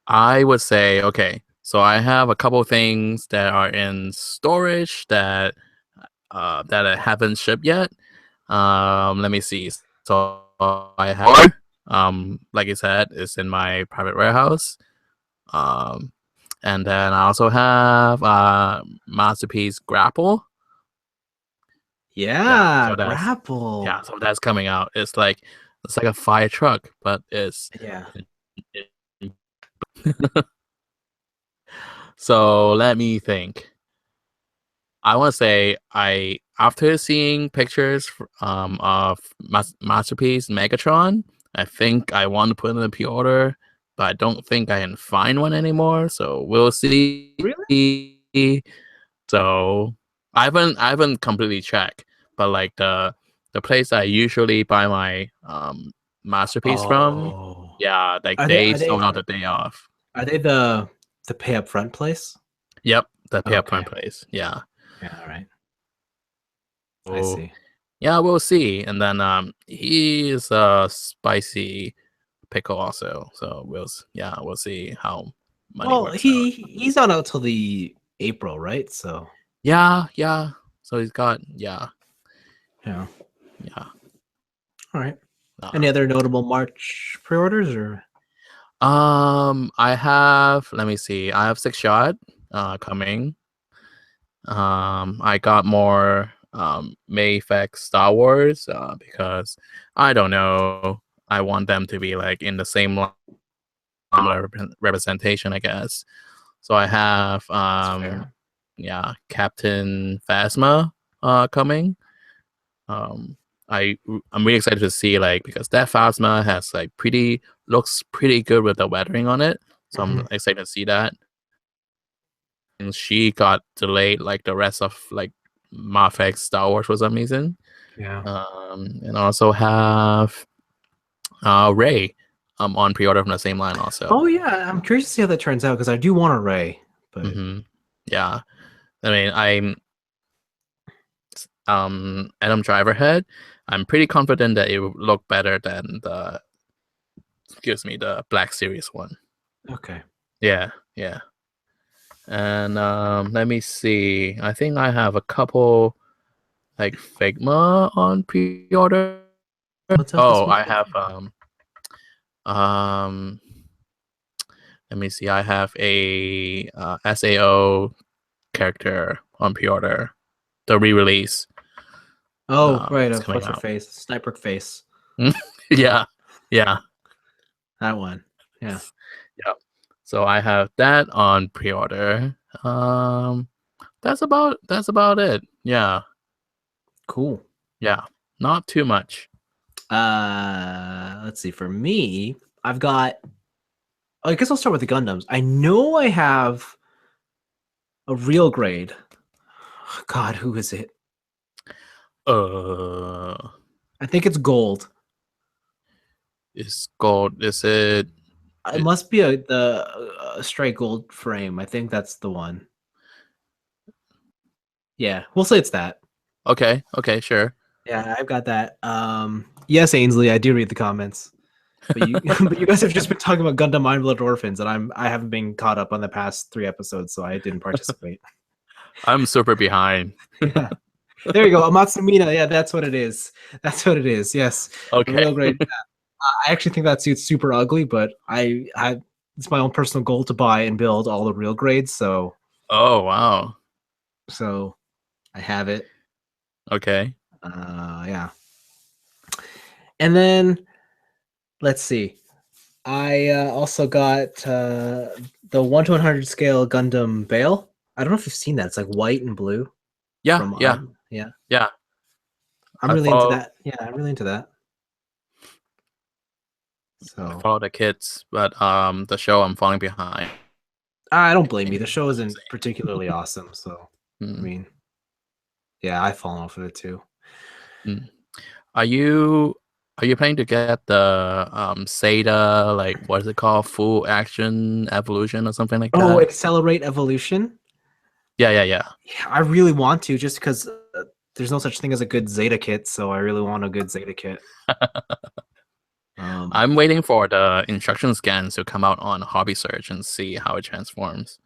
I would say, okay, so I have a couple things that are in storage that I haven't shipped yet. Let me see. So I have, like I said, it's in my private warehouse. And then I also have Masterpiece Grapple. Yeah, Grapple. Yeah, so that's coming out. It's like a fire truck, but it's So let me think. I want to say after seeing pictures of Masterpiece Megatron, I think I want to put in a pre-order, but I don't think I can find one anymore. So we'll see. Really? So I haven't completely checked, but like the place I usually buy my Masterpiece from, yeah, like they sold out the day off. Are they the pay up front place? Yep, the pay up front place. Yeah. Yeah, all right. So, I see. Yeah, we'll see. And then he's a spicy pickle also. So we'll see how money works out. He's not out till the April, right? So yeah. So he's got yeah. All right. Any other notable March pre-orders or? I have. Let me see. I have 6-Shot coming. I got more Mayfix Star Wars because I don't know. I want them to be like in the same representation, I guess. So I have Captain Phasma coming. I'm really excited to see because that Phasma has looks pretty good with the weathering on it. So I'm excited to see that. And she got delayed like the rest of Mafex Star Wars for some reason. Yeah. And I also have Rey on pre-order from the same line also. Oh yeah, I'm curious to see how that turns out because I do want a Rey. But yeah, I mean Adam Driver head. I'm pretty confident that it will look better than the Black Series one. Okay. Yeah. And let me see. I think I have a couple Figma on pre-order. I have let me see. I have a SAO character on pre-order, the re-release. Oh, right. What's her face? Sniper face. yeah. That one. Yeah. So I have that on pre-order. Um, that's about it. Yeah, Cool. yeah, not too much. Let's see. For me, I've got. I guess I'll start with the Gundams. I know I have a real grade. God, who is it? Uh, I think it's gold. is gold? Is it? It must be a straight gold frame. I think that's the one. Yeah, we'll say it's that. Okay, okay, sure. Yeah, I've got that. Yes, Ainsley, I do read the comments, but you but you guys have just been talking about Gundam Mind Blood Orphans, and I haven't been caught up on the past 3 episodes, so I didn't participate. I'm super behind. Yeah. There you go, Amatsumina. Yeah, that's what it is. That's what it is. Yes, the Okay. real grade. I actually think that suit's super ugly, but I it's my own personal goal to buy and build all the real grades, Oh wow. so I have it. Okay. Yeah. And then let's see. I also got the 1 to 100 scale Gundam Bale. I don't know if you've seen that. It's like white and blue Yeah, from yeah, yeah. yeah. I'm I really into follow that. Yeah, I'm really into that. I So follow the kids, but the show I'm falling behind. I don't blame you. The show isn't particularly awesome. So I Mm, mean, yeah, I've fallen off of it too. mm. Are you planning to get the SATA, like what is it called, full action evolution or something like Oh, that? Accelerate Evolution. Yeah, yeah, yeah. Yeah, I really want to just because there's no such thing as a good Zeta kit. So I really want a good Zeta kit. I'm waiting for the instruction scans to come out on Hobby Search and see how it transforms.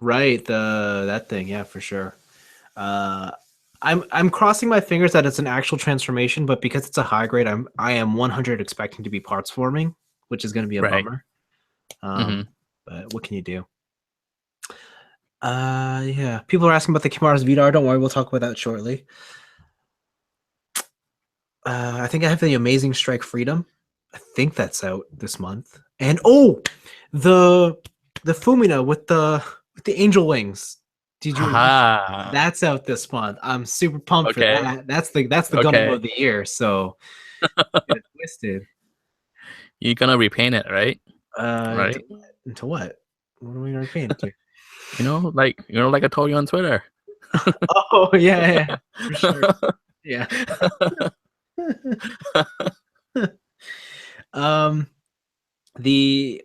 Right, that thing, yeah, for sure. Uh, I'm crossing my fingers that it's an actual transformation, but because it's a high grade, I am 100 expecting to be parts forming, which is going to be a Right. bummer. Hmm. But what can you do? Yeah. People are asking about the Kimara's VDAR. Don't worry, we'll talk about that shortly. I think I have the Amazing Strike Freedom. I think that's out this month. And the the Fumina with the angel wings. Did you? Haha. That's out this month. I'm super pumped for Okay. that. That's the Gundam Okay. of the year. So get it twisted. You're gonna repaint it, right? Into, Right? into what? What are we gonna paint it Like I told you on Twitter. to? Oh yeah, for sure. Yeah. um, the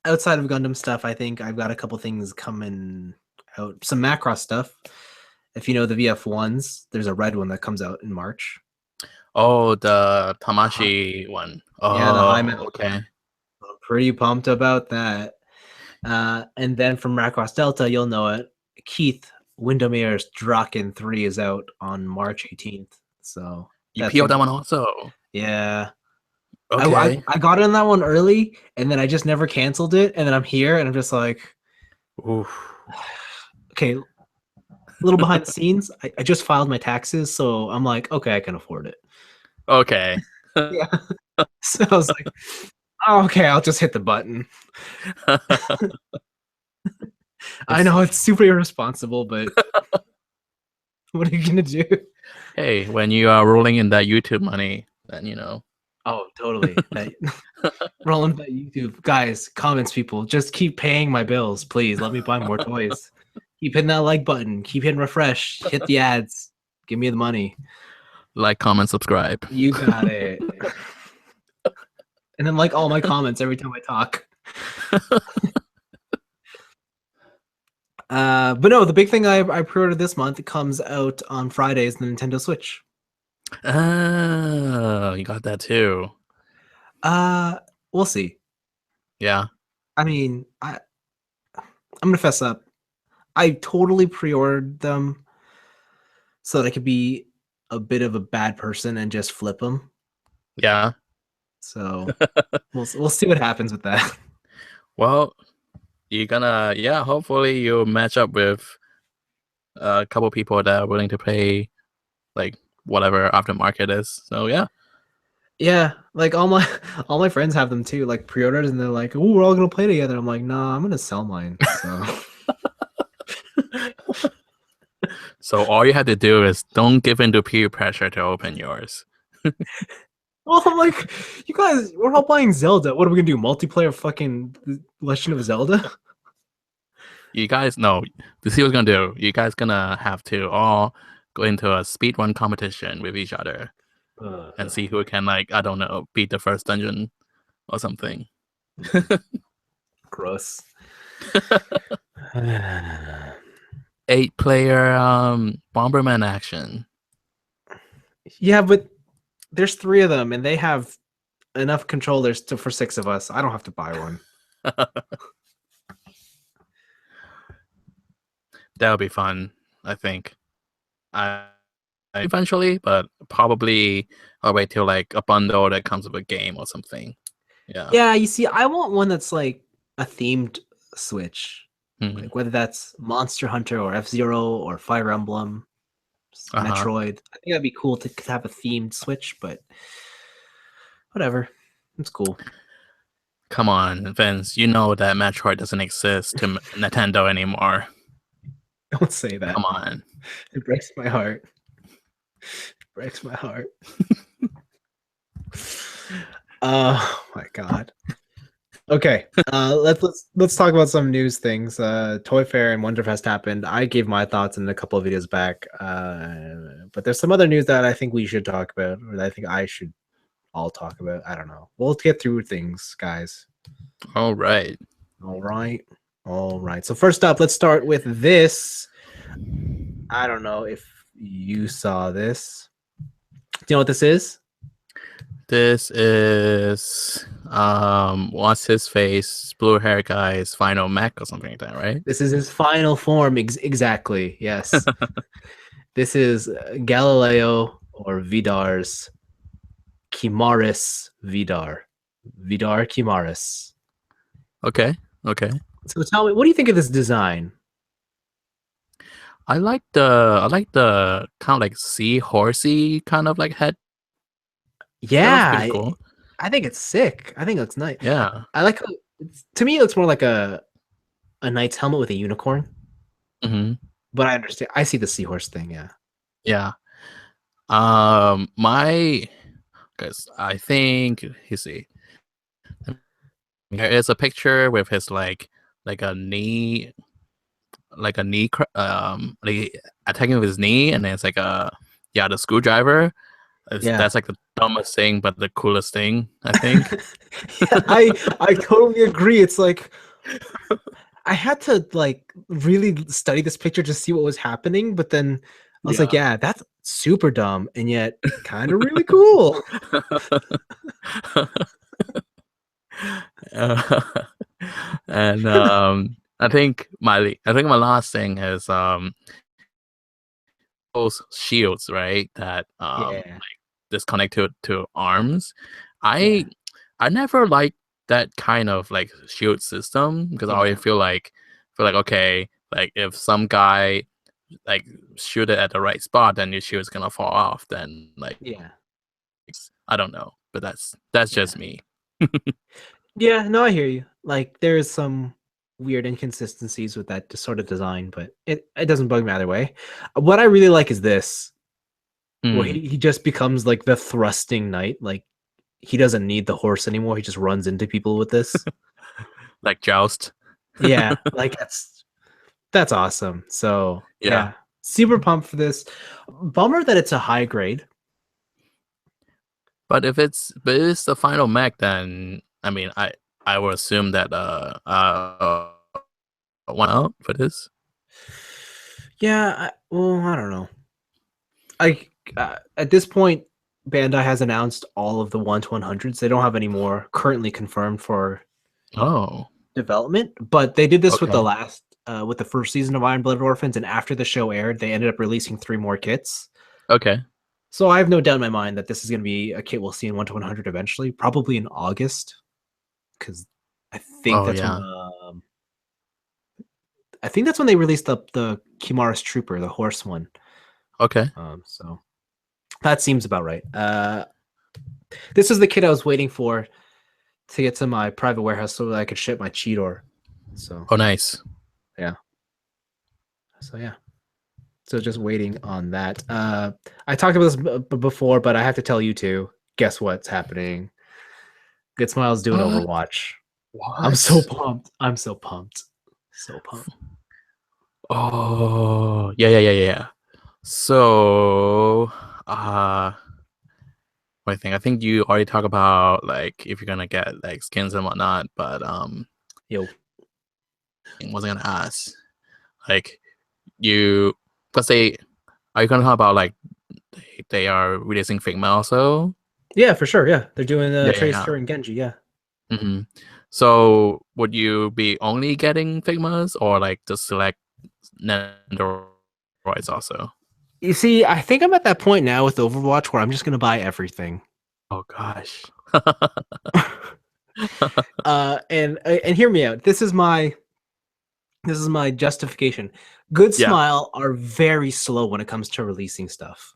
outside of Gundam stuff, I think I've got a couple things coming out. Some Macross stuff. If you know the VF1s, there's a red one that comes out in March. Oh, the Uh-huh. Tamashi one. Yeah, the high Oh, metal okay. one. I'm pretty pumped about that. And then from Macross Delta, you'll know it. Keith Windermere's Draken 3 is out on March 18th. So You that's peeled gonna that be one also. yeah. Okay. I got in that one early and then I just never canceled it. And then I'm here and I'm just like, Oof. okay, a little behind the scenes. I just filed my taxes, so I'm like, okay, I can afford it. Okay. Yeah. So I was like, oh, okay, I'll just hit the button. I It's know it's super irresponsible, but what are you gonna do? hey, when you are rolling in that YouTube money, then Oh, totally. That rolling that YouTube guys, comments, people, just keep paying my bills, please. Let me buy more toys. Keep hitting that like button. Keep hitting refresh. Hit the ads. Give me the money. like, comment, subscribe. You got it. And then like all my comments every time I talk. But no, the big thing I pre-ordered this month comes out on Friday is the Nintendo Switch. Oh, you got that too. Uh, we'll see. Yeah. I mean, I'm gonna fess up. I totally pre-ordered them so that I could be a bit of a bad person and just flip them. Yeah. So we'll see what happens with that. Well, you're gonna hopefully you'll match up with a couple people that are willing to pay like whatever aftermarket is. So yeah. Yeah, like all my friends have them too, like pre-orders, and they're like, "Oh, we're all gonna play together." I'm like, "Nah, I'm gonna sell mine." So So all you have to do is don't give in to peer pressure to open yours. Well, I'm like, you guys, we're all playing Zelda. What are we gonna do? Multiplayer fucking Legend of Zelda? You guys know. To see what's gonna do. You guys gonna have to all go into a speedrun competition with each other and see who can, like, I don't know, beat the first dungeon or something. Gross. 8-player Bomberman action. Yeah, but there's 3 of them, and they have enough controllers for 6 of us. I don't have to buy one. That'll be fun, I think. I eventually, but probably I'll wait till like a bundle that comes with a game or something. Yeah. Yeah, you see, I want one that's like a themed Switch. Mhm. Like whether that's Monster Hunter or F-Zero or Fire Emblem, Metroid. I think that'd be cool to have a themed Switch, but whatever. It's cool. Come on, Vince. You know that Metroid doesn't exist to Nintendo anymore. Don't say that. Come on. It breaks my heart. It breaks my heart. Oh my god. Okay, let's talk about some news things. Toy Fair and Wonderfest happened. I gave my thoughts in a couple of videos back, but there's some other news that I think we should talk about, or that I think I should all talk about. I don't know. We'll get through things, guys. All right. All right. All right. So first up, let's start with this. I don't know if you saw this. Do you know what this is? This is what's his face, blue hair guy's final mech or something like that, right? This is his final form. Exactly. Yes. This is Galileo or Vidar's Chimaris Vidar. Vidar Chimaris. Okay. Okay. So tell me, what do you think of this design? I like the kind of like seahorsey kind of like head. Yeah, Pretty cool. I think it's sick. I think it looks nice. Yeah. I like how, to me, it looks more like a knight's helmet with a unicorn. Mm-hmm. But I understand. I see the seahorse thing. Yeah. Yeah. Because I think you see, there is a picture with his like a knee, like attacking with his knee, and then it's like the screwdriver. Yeah. That's like the dumbest thing, but the coolest thing, I think. Yeah, I totally agree. It's like I had to like really study this picture to see what was happening, but then I was like, yeah, that's super dumb and yet kind of really cool. And I think my last thing is those shields, right? That Yeah. disconnect to arms. I never liked that kind of like shield system because I always feel like okay, like if some guy like shoot it at the right spot, then your shield's gonna fall off. Then like I don't know, but that's just me. Yeah, no, I hear you. Like there's some weird inconsistencies with that sort of design, but it doesn't bug me either way. What I really like is this, where he just becomes like the thrusting knight. Like he doesn't need the horse anymore. He just runs into people with this. Like Joust. Yeah, like that's awesome. So yeah, super pumped for this. Bummer that it's a high grade. But if it's the final mech, then I mean I will assume that one out for this. Yeah, well, I don't know. At this point, Bandai has announced all of the 1-100s. They don't have any more currently confirmed for development, but they did this with the last with the first season of Iron Blooded Orphans, and after the show aired, they ended up releasing 3 more kits. Okay. So I have no doubt in my mind that this is going to be a kit we'll see in 1-100 eventually, probably in August, because I think that's when they released the Kimaris Trooper, the horse one. Okay. So that seems about right. This is the kit I was waiting for to get to my private warehouse so that I could ship my Cheetor. So nice. Yeah. So yeah. So just waiting on that. I talked about this before, but I have to tell you too. Guess what's happening? Good Smile's doing What? Overwatch. I'm so What? pumped. I'm so pumped. So pumped. Oh, yeah. So, I think you already talked about like if you're gonna get like skins and whatnot, but Yo. I wasn't gonna ask. Like you, let's say, are you gonna talk about like they are releasing Figma also? Yeah, for sure. Yeah, they're doing Yeah. Tracer and Genji. Yeah. hmm So would you be only getting Figmas or like just select Nendoroids also? You see, I think I'm at that point now with Overwatch where I'm just gonna buy everything. Oh gosh. And hear me out. This is my justification. Good Yeah. Smile are very slow when it comes to releasing stuff.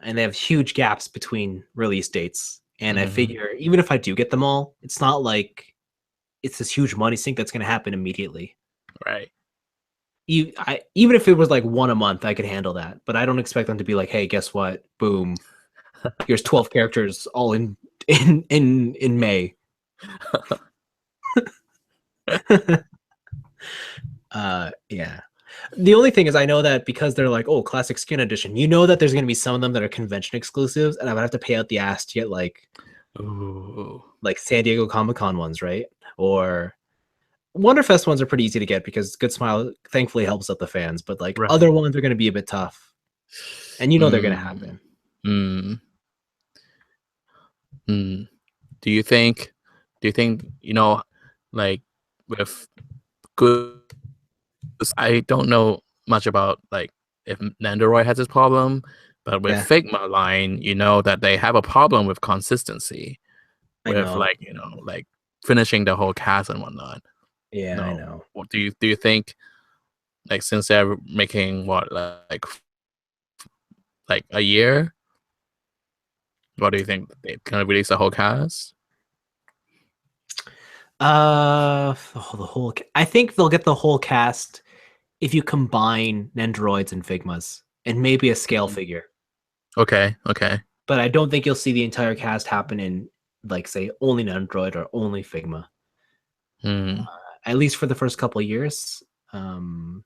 And they have huge gaps between release dates. And I figure even if I do get them all, it's not like it's this huge money sink that's going to happen immediately. Right. Even if it was like one a month, I could handle that. But I don't expect them to be like, hey, guess what? Boom, here's 12 characters all in May. Yeah. The only thing is I know that because they're like, oh, classic skin edition, you know that there's going to be some of them that are convention exclusives, and I would have to pay out the ass to get like Ooh. San Diego Comic-Con ones, right? Or Wonderfest ones are pretty easy to get because Good Smile thankfully helps out the fans, but like Right. other ones are going to be a bit tough. And you know they're going to Mm. happen. Mm. Mm. Do you think like with good I don't know much about like if Nandoroid has this problem, but with Yeah, Figma line, you know that they have a problem with consistency I with know. like, like finishing the whole cast and whatnot. Yeah, I No. know. What do you think like since they're making what like a year, what do you think they're gonna release the whole cast? The whole. I think they'll get the whole cast if you combine Nendoroids and Figmas and maybe a scale figure. Okay. But I don't think you'll see the entire cast happen in like say only Nendoroid or only Figma. Hmm. At least for the first couple of years.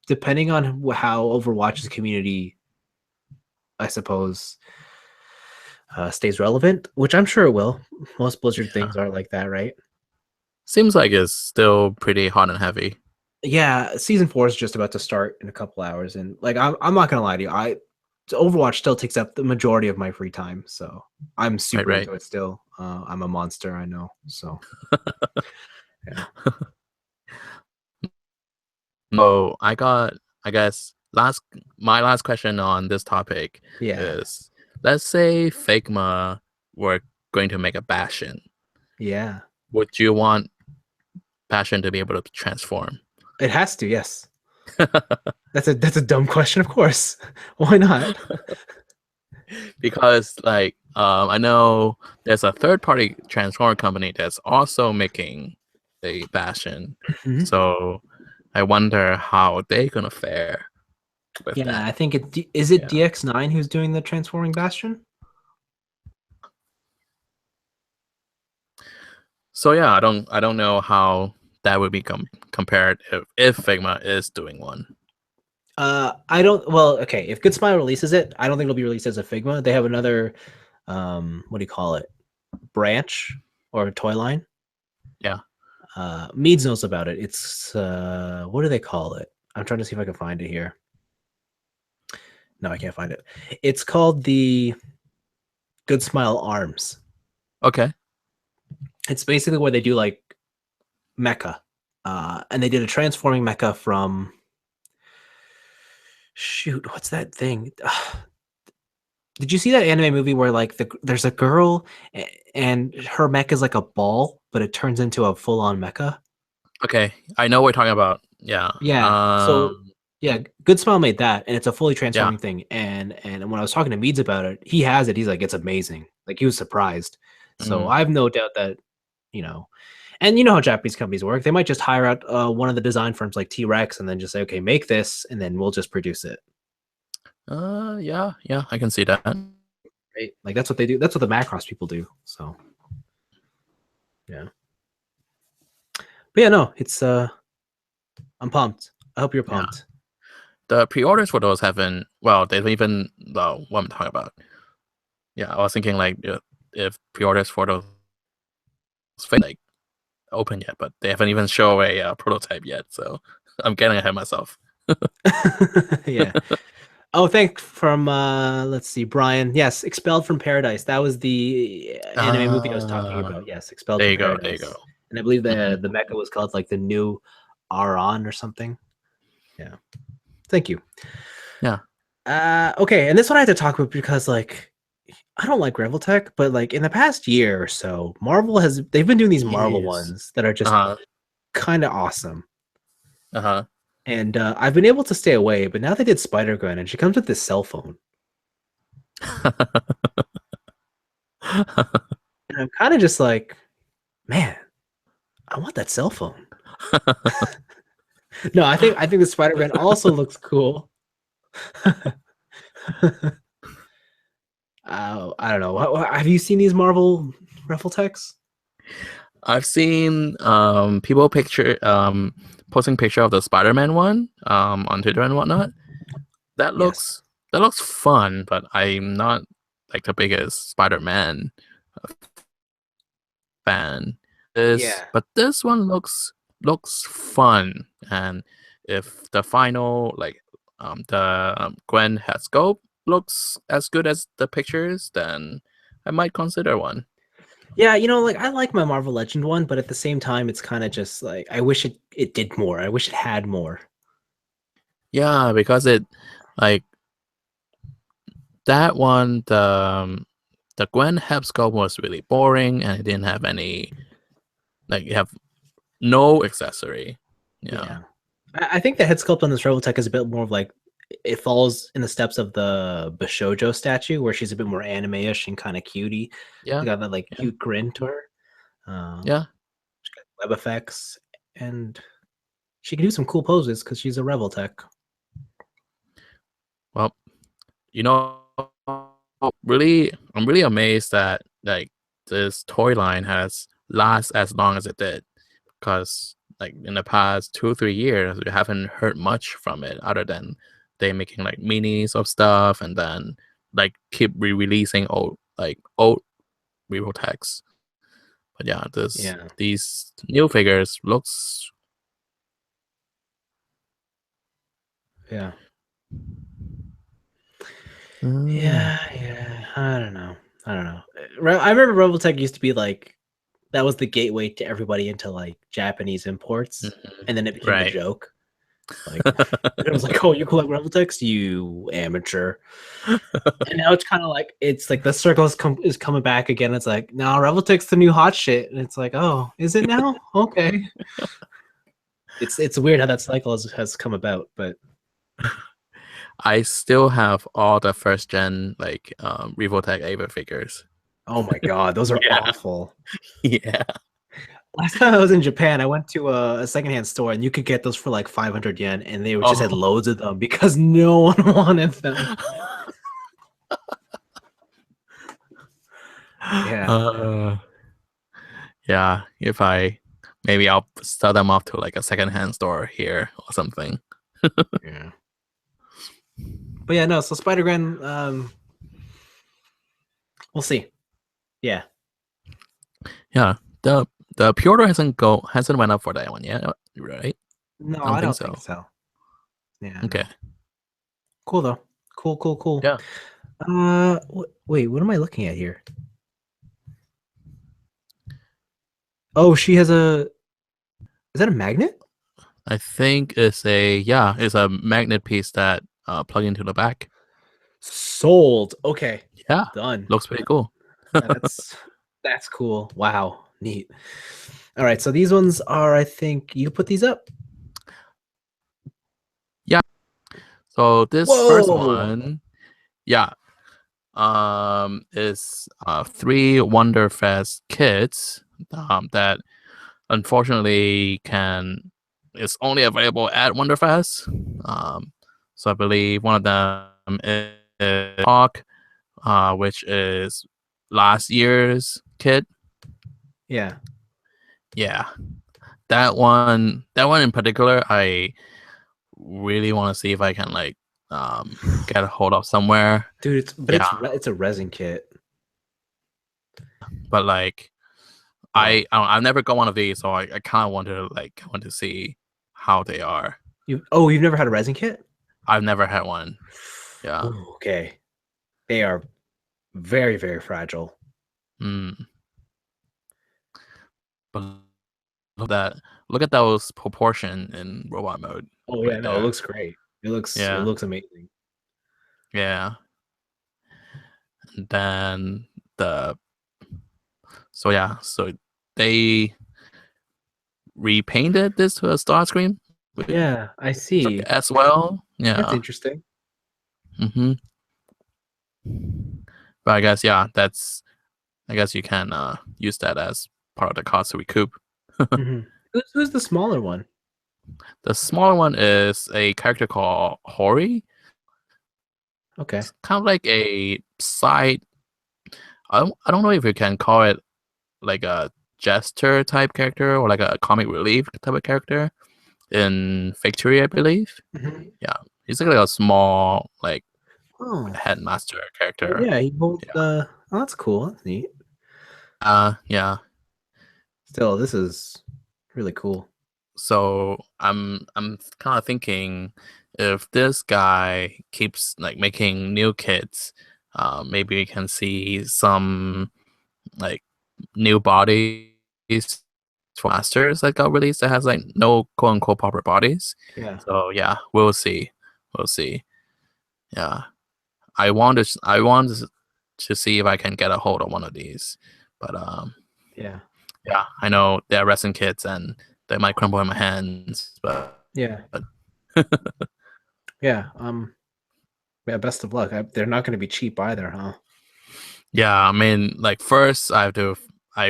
Depending on how Overwatch's community, I suppose, stays relevant, which I'm sure it will. Most Blizzard Yeah. things are like that, right? Seems like it's still pretty hot and heavy. Yeah, season 4 is just about to start in a couple hours, and like I'm not gonna lie to you, Overwatch still takes up the majority of my free time, so I'm super Right. into it still. I'm a monster, I know. So yeah, So I guess my last question on this topic yeah, is, let's say Figma were going to make a Bastion. yeah. Would you want Bastion to be able to transform? It has to, yes. That's a dumb question, of course. Why not? Because like I know there's a third party transformer company that's also making a Bastion. Mhm. So I wonder how they're gonna fare with Yeah, that. I think is it Yeah. DX9 who's doing the transforming Bastion? So yeah, I don't know how that would be compared if Figma is doing one. I don't. Well, okay. If Good Smile releases it, I don't think it'll be released as a Figma. They have another, what do you call it? Branch or toy line. Yeah. Meads knows about it. It's what do they call it? I'm trying to see if I can find it here. No, I can't find it. It's called the Good Smile Arms. Okay. It's basically where they do like mecha. And they did a transforming mecha from shoot, what's that thing? Did you see that anime movie where like there's a girl and her mech is like a ball, but it turns into a full on mecha? Okay. I know what we're talking about. Yeah. Yeah. So yeah, Good Smile made that, and it's a fully Yeah. transforming thing. And when I was talking to Meads about it, he has it. He's like, it's amazing. Like he was surprised. So Mm. I have no doubt that you know. And you know how Japanese companies work. They might just hire out one of the design firms like T-Rex and then just say, okay, make this, and then we'll just produce it. Yeah, I can see that. Right? Like that's what they do. That's what the Macross people do. So yeah. But yeah, no, it's I'm pumped. I hope you're pumped. The pre-orders for those haven't. Well, they don't even know what I'm talking about. Yeah, I was thinking like if pre-orders for those like open yet, but they haven't even shown a prototype yet. So I'm getting ahead of myself. Yeah. Oh, thank from let's see, Brian. Yes, Expelled from Paradise. That was the anime movie I was talking about. Yes, Expelled There from you go. There you Paradise. go. And I believe the mecha was called like the new Aron or something. Yeah. Thank you. Yeah. Okay, and this one I had to talk about because like I don't like Reveltech, but like in the past year or so, they've been doing these Marvel Yes. ones that are just Uh-huh. kind of awesome. Uh-huh. And I've been able to stay away, but now they did Spider-Gwen and she comes with this cell phone. And I'm kind of just like, man, I want that cell phone. No, I think the Spider-Man also looks cool. I don't know. Have you seen these Marvel Reveltechs? I've seen people posting picture of the Spider-Man one on Twitter and whatnot. That Yes. looks fun, but I'm not like the biggest Spider-Man fan. Yeah. But this one looks fun, and if the final the Gwen head sculpt looks as good as the pictures, then I might consider one. Yeah, like I like my Marvel Legend one, but at the same time, it's kind of just like I wish it did more. I wish it had more. Yeah, because it like that one the Gwen head sculpt was really boring, and it didn't have any you have no accessory. Yeah. Yeah. I think the head sculpt on this Reveltech is a bit more of like it follows in the steps of the Bishojo statue, where she's a bit more anime-ish and kind of cutie. Yeah. She got that like Yeah. cute grin to her. Yeah. She got web effects, and she can do some cool poses because she's a Reveltech. Well, you know, really, I'm really amazed that like this toy line has last as long as it did, because like in the past 2 3 years, we haven't heard much from it other than they making like minis of stuff and then like keep re-releasing old real text. But yeah, Yeah. these new figures looks Yeah. mm, Yeah. I don't know. I remember Reveltech used to be like that was the gateway to everybody into like Japanese imports, and then it became a right. joke. Like it was like, oh, you collect Reveltechs, you amateur. And now it's kind of like it's like the circle is coming back again. It's like now Reveltech's the new hot shit, and it's like, oh, is it now? Okay. It's weird how that cycle has come about, but I still have all the first gen Revoltech Ava figures. oh my god, those are Yeah. awful. Yeah. Last time I was in Japan, I went to a secondhand store and you could get those for like 500 yen, and they just had Oh. loads of them because no one wanted them. Yeah. Yeah. If maybe I'll sell them off to like a secondhand store here or something. Yeah. But yeah, no, so Spider-Gwen, we'll see. Yeah. Yeah. The pre-order hasn't went up for that one yet, right? No, I don't I think don't so. think so. Yeah. Okay. No. Cool though. Cool. Yeah. Wait, what am I looking at here? Oh, she has a. Is that a magnet? I think it's a magnet piece that plug into the back. Sold. Okay. Yeah. Done. Looks pretty cool. Yeah, that's cool. Wow. Neat. All right, so these ones are, I think you put these up. Yeah. So this first Whoa. one, yeah, is 3 Wonderfest kits that unfortunately it's only available at Wonderfest. So I believe one of them is Hawk, which is last year's kid. Yeah. Yeah, that one in particular, I really want to see if I can like get a hold of somewhere. Dude, Yeah, it's a resin kit. but like Oh, I've never got one of these, so I kind of want to see how they are. you've never had a resin kit? I've never had one. Yeah. Ooh, okay. They are very, very fragile. Mm. But look at those proportion in robot mode Oh yeah, right no, it there. looks great. It Yeah. looks amazing. Yeah. And then the so they repainted this to a Starscream Yeah, I see. as well. That's Yeah. interesting. Mm-hmm. But I guess you can use that as part of the cost to recoup. Hmm. Who's the smaller one? The smaller one is a character called Hori. Okay. It's kind of like a side. I don't know if you can call it like a jester type character or like a comic relief type of character in Victory, I believe. Hmm. Yeah, he's like a small like Oh, headmaster oh character. yeah, he holds Yeah. the. Oh, that's cool. That's neat. Yeah. Still, this is really cool. So I'm kind of thinking if this guy keeps like making new kits, maybe we can see some like new bodies for masters that got released that has like no quote unquote proper bodies. Yeah, So yeah, we'll see. We'll see. Yeah. I want to see if I can get a hold of one of these. But yeah, yeah, I know they're resin kits and they might crumble in my hands, yeah, but yeah. Yeah. Best of luck. They're not going to be cheap either, huh? yeah, I mean, like first I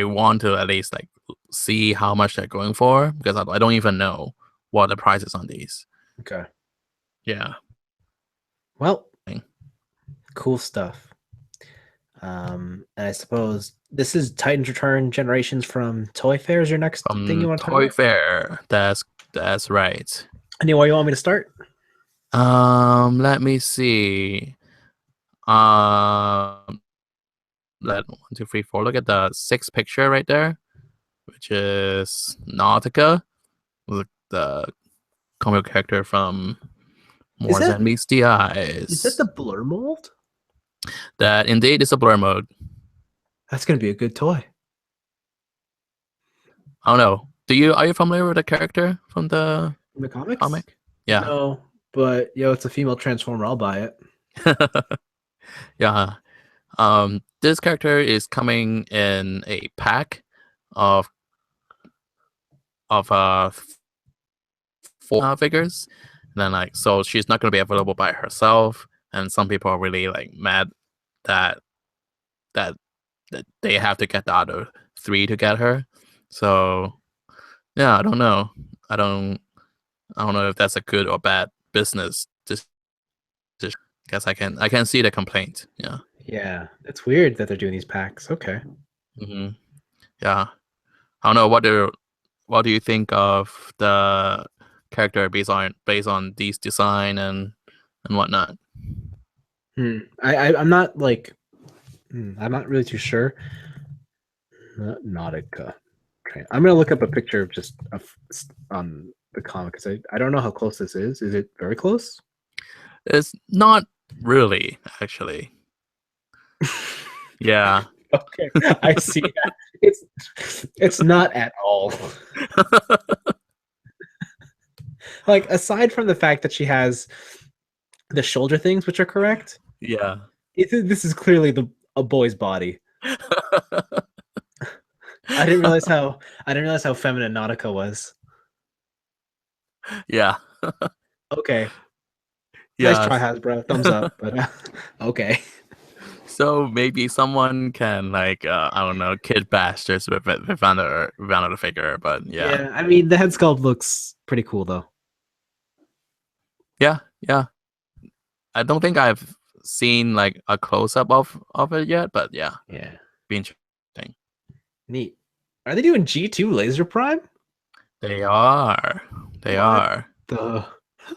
want to at least like see how much they're going for because I don't even know what the price is on these. Okay. Yeah. Well, cool stuff. And I suppose this is Titan's Return Generations from Toy Fair is your next thing you From want to talk Toy about? Fair. That's right. Anywhere you want me to start? Let me see. Um, let 1, 2, 3, 4. Look at the sixth picture right there, which is Nautica, the comic character from Is More that Than Meets the is that the Eyes. blur mold? That indeed is a blur mode. That's gonna be a good toy. I don't know. Are you familiar with the character from the In the comics? comic? Yeah. No, but it's a female transformer. I'll buy it. Yeah. This character is coming in a pack of of 4 figures. And then like so she's not gonna be available by herself. And some people are really like mad that that that they have to get the other 3 to get her. So yeah, I don't know. I don't I don't know if that's a good or bad business. Just guess I can see the complaint. Yeah. Yeah, it's weird that they're doing these packs. Okay. Hmm. Yeah. I don't know what do you think of the character based on these design and whatnot. I'm not like I'm not really too sure. Nautica. Okay. I'm gonna look up a picture of just on the comic because I don't know how close this is. Is it very close? It's not really actually. Yeah. Okay, I see that. It's not at all. Like aside from the fact that she has the shoulder things, which are correct, Yeah. this is clearly a boy's body. I didn't realize how feminine Nautica was. Yeah. Okay, nice Yeah. try, Hasbro. Thumbs up, but okay. So maybe someone can like I don't know, kid bastards with the figure, but yeah. Yeah, I mean the head sculpt looks pretty cool though. Yeah, yeah. I don't think I've seen like a close up of it yet, but yeah, Yeah, be interesting. neat. Are they doing G2 Laser Prime? They are. They What are. the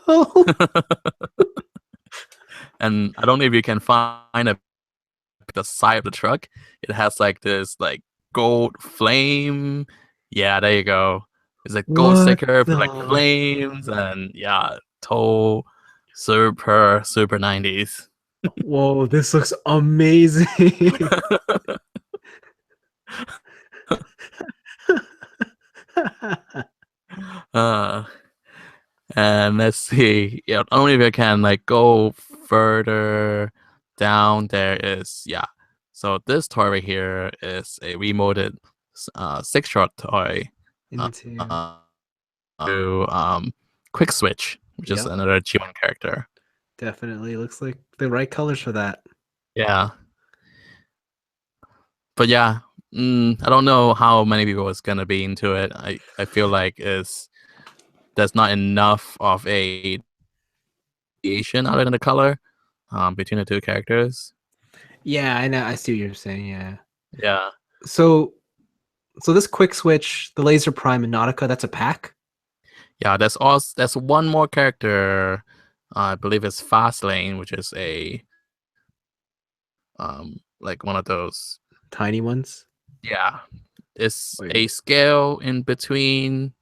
hell? And I don't know if you can find the side of the truck. It has like this like gold flame. Yeah, there you go. It's a gold What sticker with like the? flames and yeah, super 90s. Whoa, this looks amazing. uh and let's see. Yeah, I don't know if I can like go further down. There is yeah. So this toy right here is a remoted six shot toy. Into Uh, to Quick Switch, which is yep, another G1 character. definitely looks like the right colors for that. Yeah, but yeah, I don't know how many people is gonna be into it. I feel like there's not enough of a variation other than the color between the two characters. Yeah, I know. I see what you're saying. Yeah. Yeah, So, so this quick switch, the Laser Prime and Nautica, that's a pack. yeah. There's one more character. I believe it's Fastlane, which is a like one of those. Tiny ones. Yeah, it's Wait. a scale in between.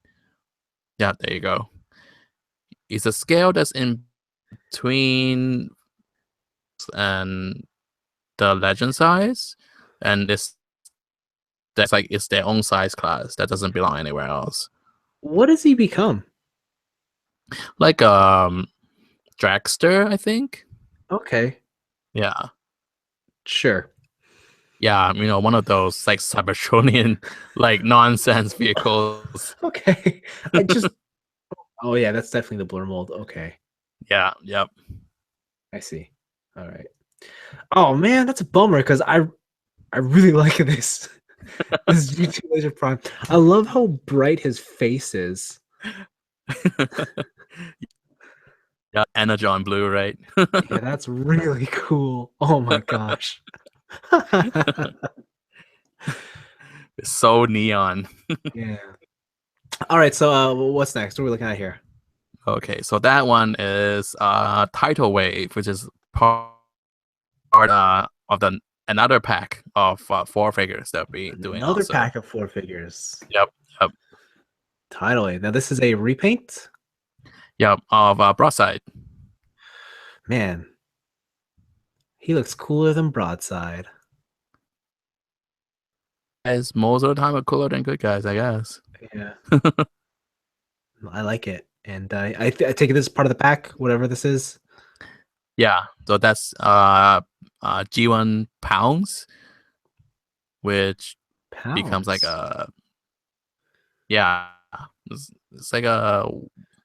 Yeah, there you go. It's a scale that's in between and the legend size, and that's like it's their own size class that doesn't belong anywhere else. What does he become? Like dragster, I think. Okay, Yeah, sure. yeah. One of those like Cybertronian like nonsense vehicles. Okay, I just. Oh yeah, that's definitely the blur mold. Okay, Yeah, yep. I see. All right. Oh man, that's a bummer because I really like this. This G2 Laser Prime. I love how bright his face is. Yeah, Energon blue, right? Yeah, that's really cool. Oh my gosh. It's so neon. Yeah. All right, so what's next? What are we looking at here? Okay, so that one is Tidal Wave, which is part of the another pack of 4 figures that we're doing Another also. pack of 4 figures. Yep, yep, Tidal. Now this is a repaint. yep, of Broadside. Man, he looks cooler than Broadside. As most of the time are cooler than good guys, I guess. Yeah, I like it, and I take it this is part of the pack, whatever this is. Yeah, so that's G1 pounds, which becomes like Pounds. a yeah, it's like a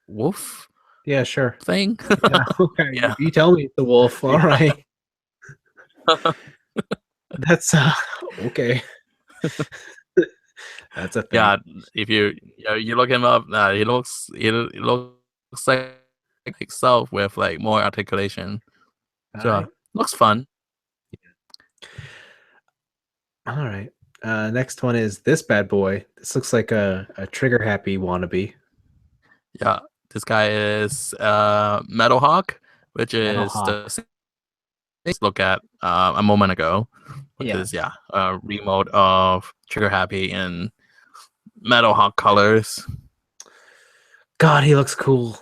wolf Yeah, sure. thing. Yeah, okay. Yeah. You tell me it's the wolf. All right. That's okay. That's a thing. Yeah, if you look him up, he looks like himself with like more articulation. All So right. looks fun. All right. Next one is this bad boy. This looks like a trigger happy wannabe. Yeah, this guy is Metal Hawk, which Metal is the Hawk. same look at a moment ago, which Yeah. is a remote of Trigger Happy in Metal Hawk colors God, he looks cool.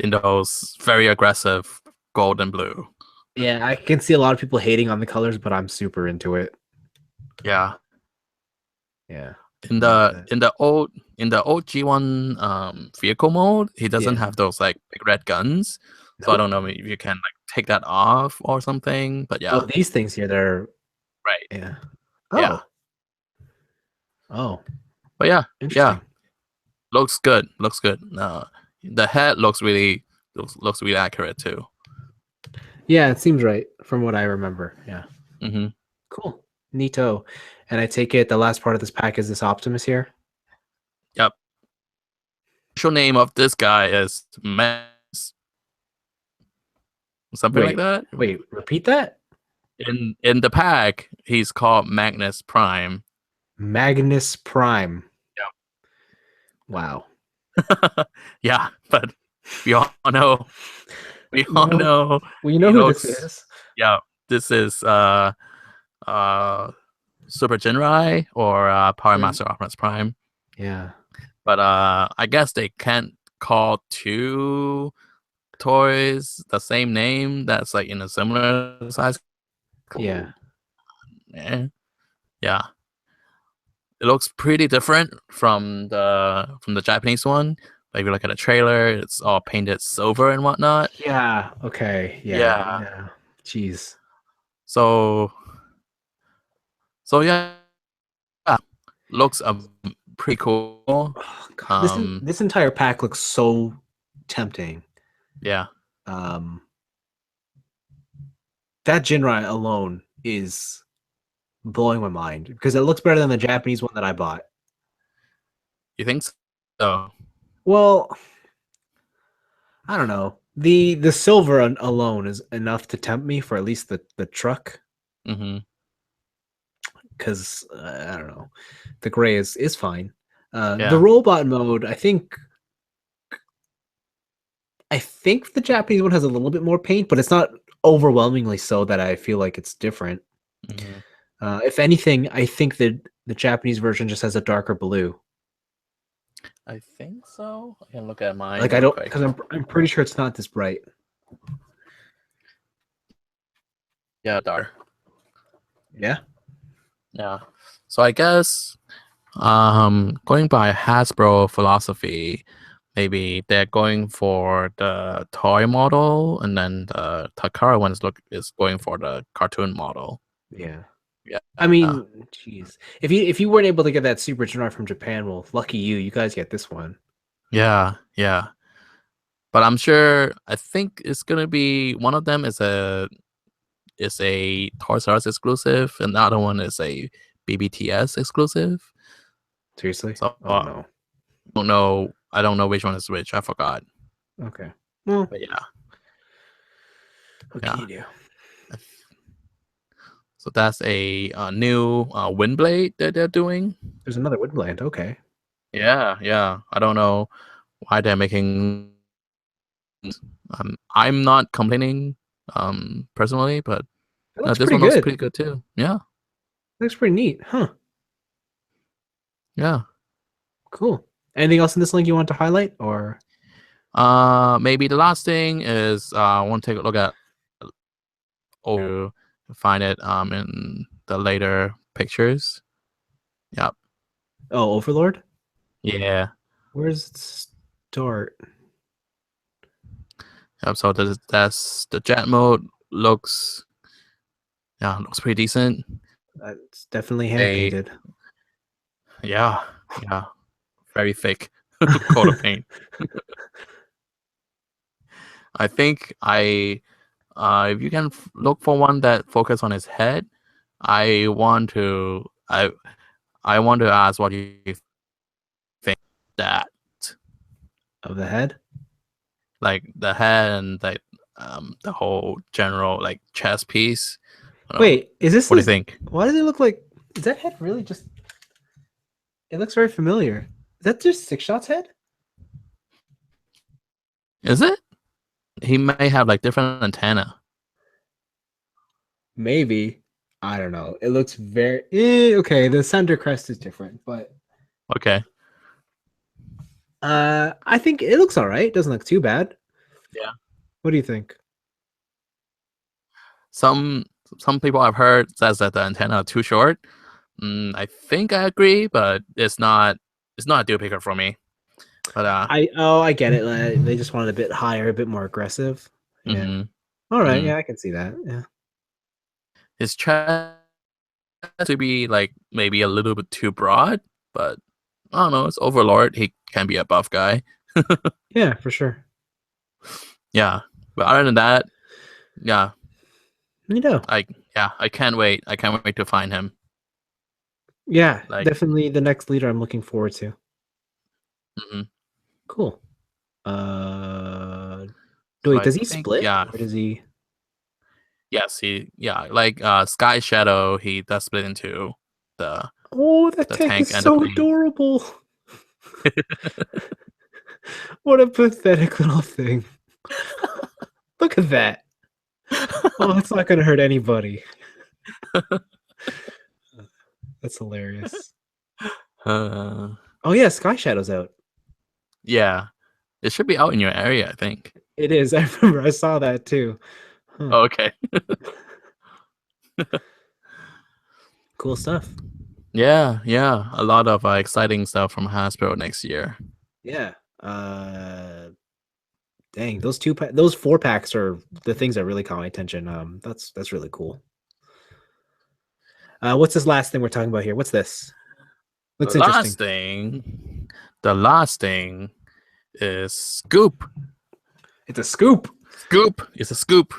in those very aggressive gold and blue. Yeah, I can see a lot of people hating on the colors, but I'm super into it. Yeah. Yeah. In the old G1 vehicle mode, he doesn't Yeah. have those like big red guns. So I Nope. don't know if you can like take that off or something. But Oh, yeah, these things here, they're right. yeah. Yeah. Oh. Oh, But yeah, interesting. looks good. Looks good. The head looks really accurate too. Yeah, it seems right from what I remember. Yeah. Mm-hmm. Cool. Neato. And I take it the last part of this pack is this Optimus here? Yep. The official name of this guy is Max, something like Wait, that. wait, repeat that? In the pack, he's called Magnus Prime. Magnus Prime. Yeah. Wow. Yeah, but we all know we You all know, know well, you know he who this looks. is. Yeah, this is Super Jinrai or Power Right? Master Optimus Prime. Yeah. But I guess they can't call two toys the same name that's like in a similar size. Yeah. Yeah. It looks pretty different from the Japanese one. Like if you look at the trailer, it's all painted silver and whatnot. Yeah. Okay. Yeah. Yeah. Yeah. Jeez. So yeah, looks pretty cool. Oh, God, this entire pack looks so tempting. Yeah. That Jinrai alone is blowing my mind because it looks better than the Japanese one that I bought. You think so? Well, I don't know. The silver alone is enough to tempt me for at least the truck Mm-hmm. because I don't know. The gray is fine. The Yeah. robot mode, I think the Japanese one has a little bit more paint, but it's not overwhelmingly so that I feel like it's different. Mm-hmm. If anything, I think that the Japanese version just has a darker blue. I think so. I can look at mine Like I real don't quick. because I'm pretty sure it's not this bright. Yeah, dark. Yeah. Yeah. So I guess going by Hasbro philosophy, maybe they're going for the toy model and then the Takara one is going for the cartoon model. Yeah. Yeah. I mean, jeez. If you weren't able to get that Super Junior from Japan, well, lucky you. You guys get this one. Yeah, yeah. But I'm sure I think it's gonna be one of them is a Toys R Us exclusive and the other one is a BBTS exclusive. Seriously? So Oh no. I don't know which one is which. I forgot. Okay. Well, But yeah. what Yeah. can you do? So that's a new Windblade that they're doing. There's another Woodland. Okay. Yeah, yeah. I don't know why they're making. I'm not complaining, personally, but That looks this pretty one looks good. pretty good too. Yeah, Looks pretty neat, huh? yeah. Cool. Anything else in this link you want to highlight, or Maybe the last thing is I want to take a look at or find it in the later pictures. Yep. oh, Overlord? Yeah. Where's it start? Yep. So that's the jet mode looks pretty decent. It's definitely hand painted. Yeah, yeah, very thick coat of paint. I think if you can look for one that focus on his head, I want to ask what you think that Of the head? like the head and the whole general like chest piece. I don't know. Wait, is this What do you his? think? Why does it look like? Is that head really just? It looks very familiar. Is that just Six Shot's head? Is it? He may have like different antenna. Maybe. I don't know. It looks very okay. The center crest is different, but Okay. I think it looks all right. It doesn't look too bad. Yeah. What do you think? Some people I've heard says that the antenna are too short. I think I agree, but it's not a deal breaker for me. But I get it. They just wanted a bit higher, a bit more aggressive. Yeah. mhm, All right. mhm. Yeah, I can see that. Yeah. His chest to be like maybe a little bit too broad, but I don't know. It's Overlord. He can be a buff guy. Yeah, for sure. Yeah, but other than that, yeah, You know. I can't wait. I can't wait to find him. Yeah, Like, definitely the next leader I'm looking forward to. mhm. Cool. So Wait, I does he think, split or does he? yes, like Sky Shadow, he does split into the Oh, that tank tank is and the so queen. adorable. What a pathetic little thing. Look at that. Oh, it's not gonna hurt anybody. That's hilarious. Uh, Oh yeah, Sky Shadow's out. yeah, it should be out in your area, I think. It is. I remember I saw that too. Huh. Oh, okay. Cool stuff. Yeah, a lot of exciting stuff from Hasbro next year. Yeah. Dang, those 4 packs are the things that really caught my attention. That's really cool. What's this last thing we're talking about here? What's this? The Looks interesting. last thing is Scoop. It's a scoop. Scoop. It's a scoop.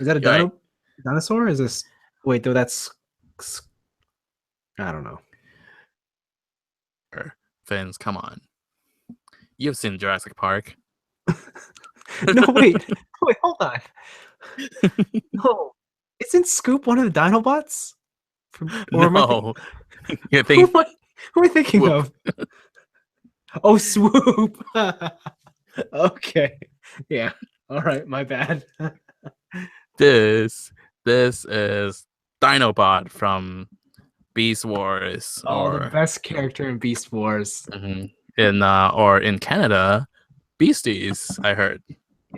Is that a Right. dinosaur? Is this? Wait, though that's. I don't know. Vince, come on. You've seen Jurassic Park. No, wait, hold on. No, isn't Scoop one of the Dinobots? Or am I No. You who think am I, who am I thinking Swoop. of? Oh, Swoop. Okay, yeah. All right, my bad. This is Dinobot from Beast Wars Oh, the best character in Beast Wars. in Canada, Beasties, I heard.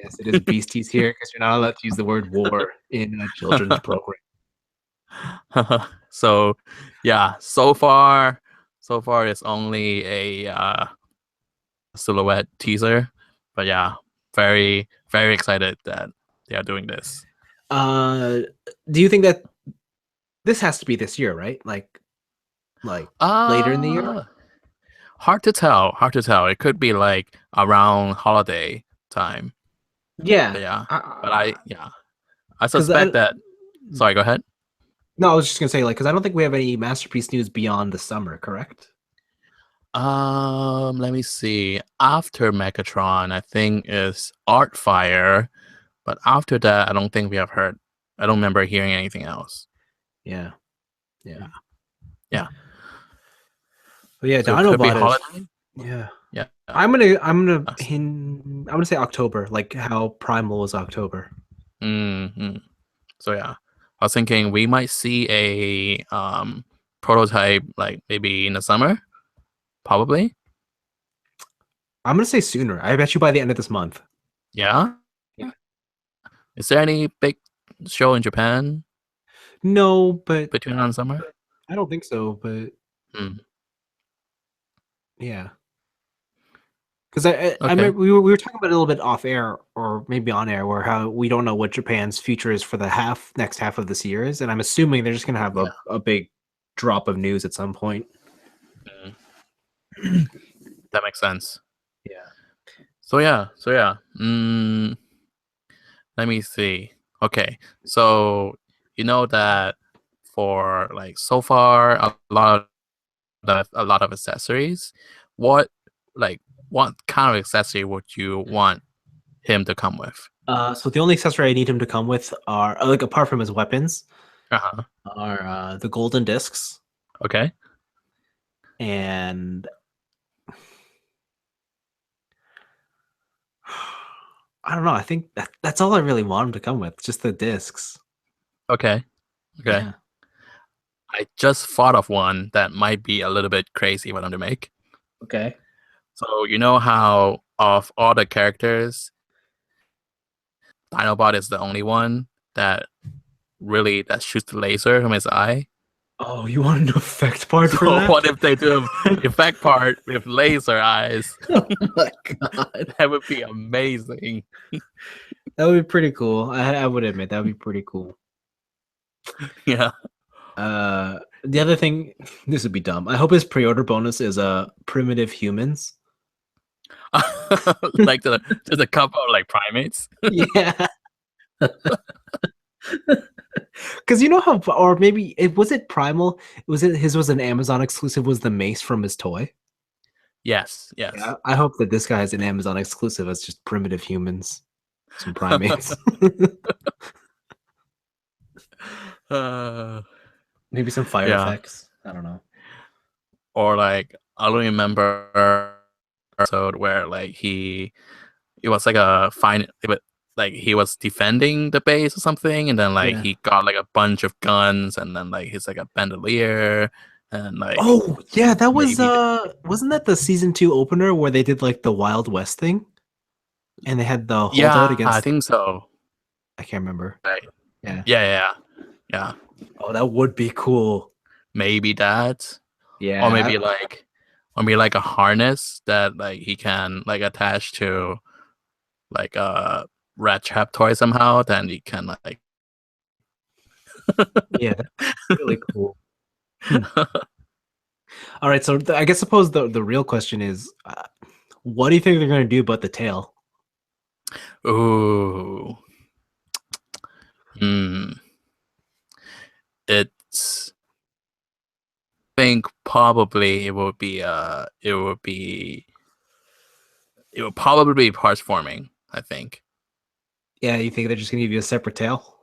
Yes, it is Beasties here because you're not allowed to use the word war in a children's program. So yeah, so far it's only a silhouette teaser, but yeah, very very excited that they are doing this. Do you think that this has to be this year, right? Like later in the year? Hard to tell. It could be like around holiday time. Yeah. But yeah, I Because suspect that. Sorry, go ahead. no, I was just gonna say because I don't think we have any masterpiece news beyond the summer, correct? Let me see. After Megatron, I think is Artfire, but after that, I don't think we have heard. I don't remember hearing anything else. Yeah. But yeah, So it could be Dinobot is. holiday. Yeah. Yeah. I'm gonna say October, like how Primal was October. Mm-hmm. So yeah, I was thinking we might see a prototype like maybe in the summer, probably. I'm gonna say sooner. I bet you by the end of this month. Yeah. Yeah. Is there any big show in Japan No, but between now and summer? I don't think so. But yeah, because I Okay. remember we were talking about it a little bit off air or maybe on air, where how we don't know what Japan's future is for the next half of this year is, and I'm assuming they're just gonna have a big drop of news at some point. That makes sense. Yeah. So yeah. Let me see. Okay, so you know that for like so far a lot of accessories. What kind of accessory would you want him to come with? So the only accessory I need him to come with are like apart from his weapons Uh-huh. are the golden discs Okay. and I don't know. I think that's all I really want him to come with, just the discs. Okay. Yeah. I just thought of one that might be a little bit crazy for them to make. Okay. So you know how of all the characters, Dinobot is the only one that shoots the laser from his eye. Oh, you want an effect part for So that? what if they do an effect part with laser eyes? Oh my god. That would be amazing. That would be pretty cool. I would admit that would be pretty cool. Yeah. The other thing, this would be dumb. I hope his pre-order bonus is primitive humans. Like just a couple of like primates. Yeah. Because you know how, or maybe it was it Primal. Was it his was an Amazon exclusive? Was the mace from his toy? Yes, Yeah, yes. I hope that this guy is an Amazon exclusive. As just primitive humans, some primates. uh, Maybe some fire yeah. effects. I don't know. Or like I don't remember episode where like it was like a fine but like he was defending the base or something, and then like Yeah. he got like a bunch of guns, and then like he's like a bandolier, and like Oh yeah, that was maybe wasn't that the season 2 opener where they did like the Wild West thing and they had the holdout yeah, I against think so. I can't remember. Right. Yeah. Yeah, yeah, yeah. Oh, that would be cool. Maybe that, or Yeah. maybe like, a harness that like he can like attach to like a rat trap toy somehow. Then he can like. Yeah, that's really cool. Hmm. All right, so I guess suppose the real question is, what do you think they're going to do about the tail? Ooh. Hmm. It's. I think probably it will probably be parts forming. I think. Yeah, you think they're just going to give you a separate tail?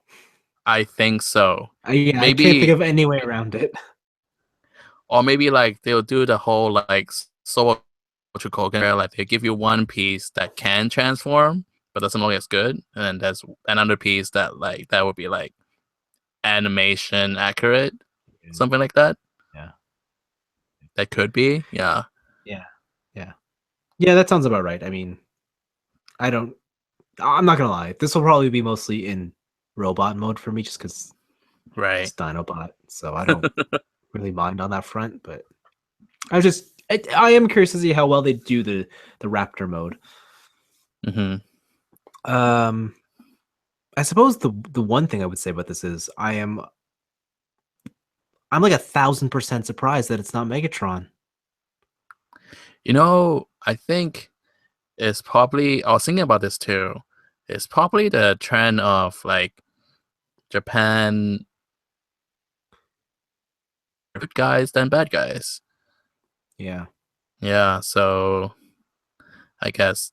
I think so. Yeah, I can't think Maybe, of any way around it. or maybe like they'll do the whole like so what you call where like they give you one piece that can transform but doesn't look as good, and then there's another piece that like that would be like animation accurate, something like that. Yeah. That could be, yeah. Yeah. Yeah. Yeah, that sounds about right. I mean, I don't I'm not gonna lie. This will probably be mostly in robot mode for me just because it's Right. Dinobot. So I don't really mind on that front, but I am curious to see how well they do the Raptor mode. Hmm. Um I suppose the one thing I would say about this is I'm like 1,000% surprised that it's not Megatron. I think it's probably, I was thinking about this too, it's probably the trend of like Japan good guys than bad guys. Yeah. Yeah, so I guess,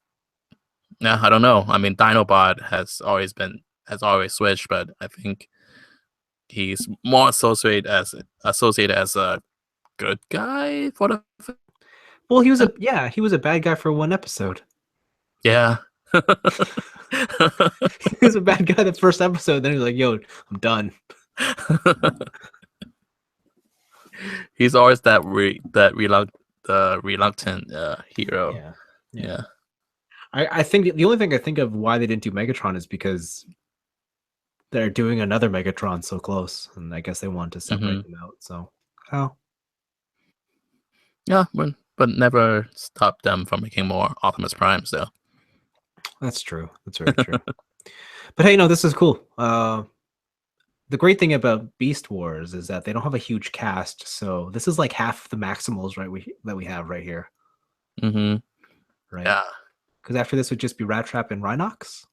yeah, I don't know. I mean, Dinobot has always switched, but I think he's more associated as a good guy for the Well, he was a bad guy for one episode. yeah. He was a bad guy the first episode, then he was like, "Yo, I'm done." He's always the reluctant hero. Yeah. Yeah. Yeah. I think the only thing I think of why they didn't do Megatron is because they're doing another Megatron so close, and I guess they want to Hmm. separate them out. So, oh, Yeah, but never stop them from making more Optimus Primes though. that's true. That's very true. But hey, no, this is cool. The great thing about Beast Wars is that they don't have a huge cast, so this is like half the Maximals, right? That we have right here, Hmm. right? Yeah. Because after this would just be Rat Trap and Rhinox.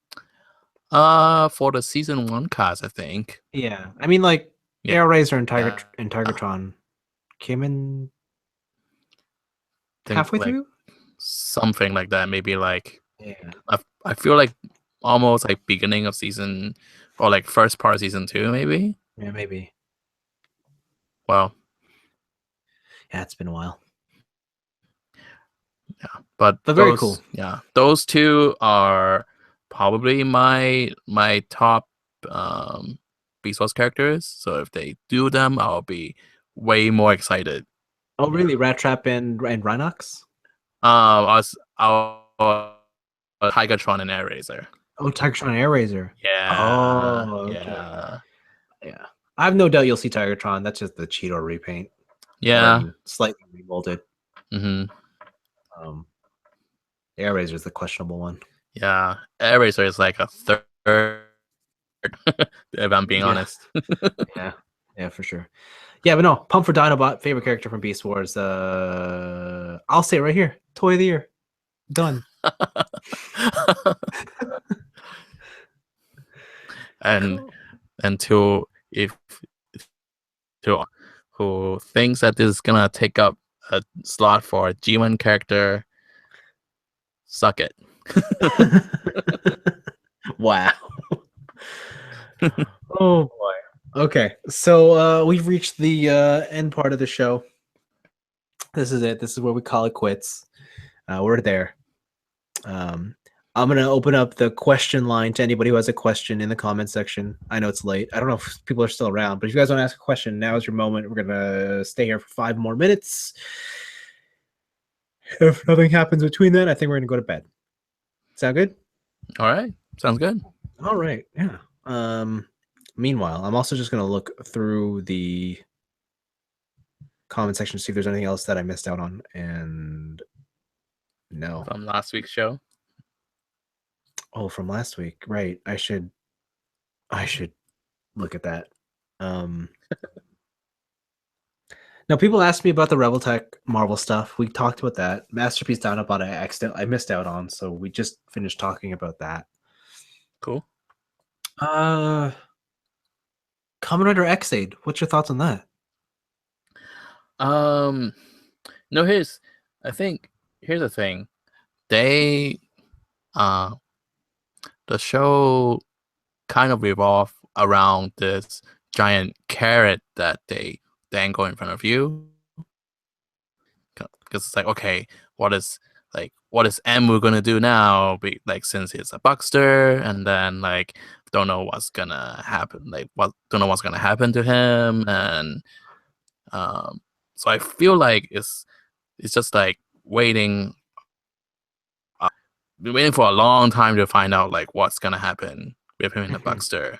For the season 1 cast, I think. Yeah, I mean, like Yeah. Air Razor and Yeah. Tigertron came in Think halfway like through. something like that. Maybe like Yeah, I feel like almost like beginning of season, or like first part of season 2, maybe. yeah, maybe. Well, Yeah, it's been a while, yeah, but but very cool. those two are probably my top Beast Wars characters. So if they do them, I'll be way more excited. Oh, really? Rat Trap and Rhinox? I was Tigatron and Air Razor. Oh, Tigertron and Air Razor. Yeah, Oh, okay. yeah, Yeah. I have no doubt you'll see Tigertron. That's just the Cheeto repaint. Or I yeah. mean, slightly remolded. Hmm. Um, Air Razor is the questionable one. Yeah, Air Razor is like a third, if I'm being Yeah. honest. Yeah. Yeah, for sure. Yeah, but no, Pump for Dinobot, favorite character from Beast Wars. I'll say it right here. Toy of the year. Done. and Cool. and to if who thinks that this is gonna take up a slot for a G1 character, suck it. Wow. Oh boy. Okay, so we've reached the end part of the show. This is it. This is where we call it quits. We're there. I'm gonna open up the question line to anybody who has a question in the comment section. I know it's late. I don't know if people are still around, but if you guys want to ask a question, now is your moment. We're gonna stay here for 5 more minutes. If nothing happens between then, I think we're gonna go to bed. Sound good? All right, sounds good. All right. Yeah. Meanwhile, I'm also just gonna look through the comment section to see if there's anything else that I missed out on. And no. From last week's show. Oh, from last week. Right. I should look at that. Now, people asked me about the Rebel Tech Marvel stuff. We talked about that. Masterpiece Down about I missed out on, so we just finished talking about that. Cool. Kamen Rider X-Aid. What's your thoughts on that? No, here's the thing. They the show kind of revolve around this giant carrot that they dangle in front of you, because it's like, okay, what is Emu gonna do now? Like, since he's a Buckster, and then like don't know what's gonna happen, don't know what's gonna happen to him, and so I feel like it's just like waiting for a long time to find out like what's gonna happen with him in the Buckster.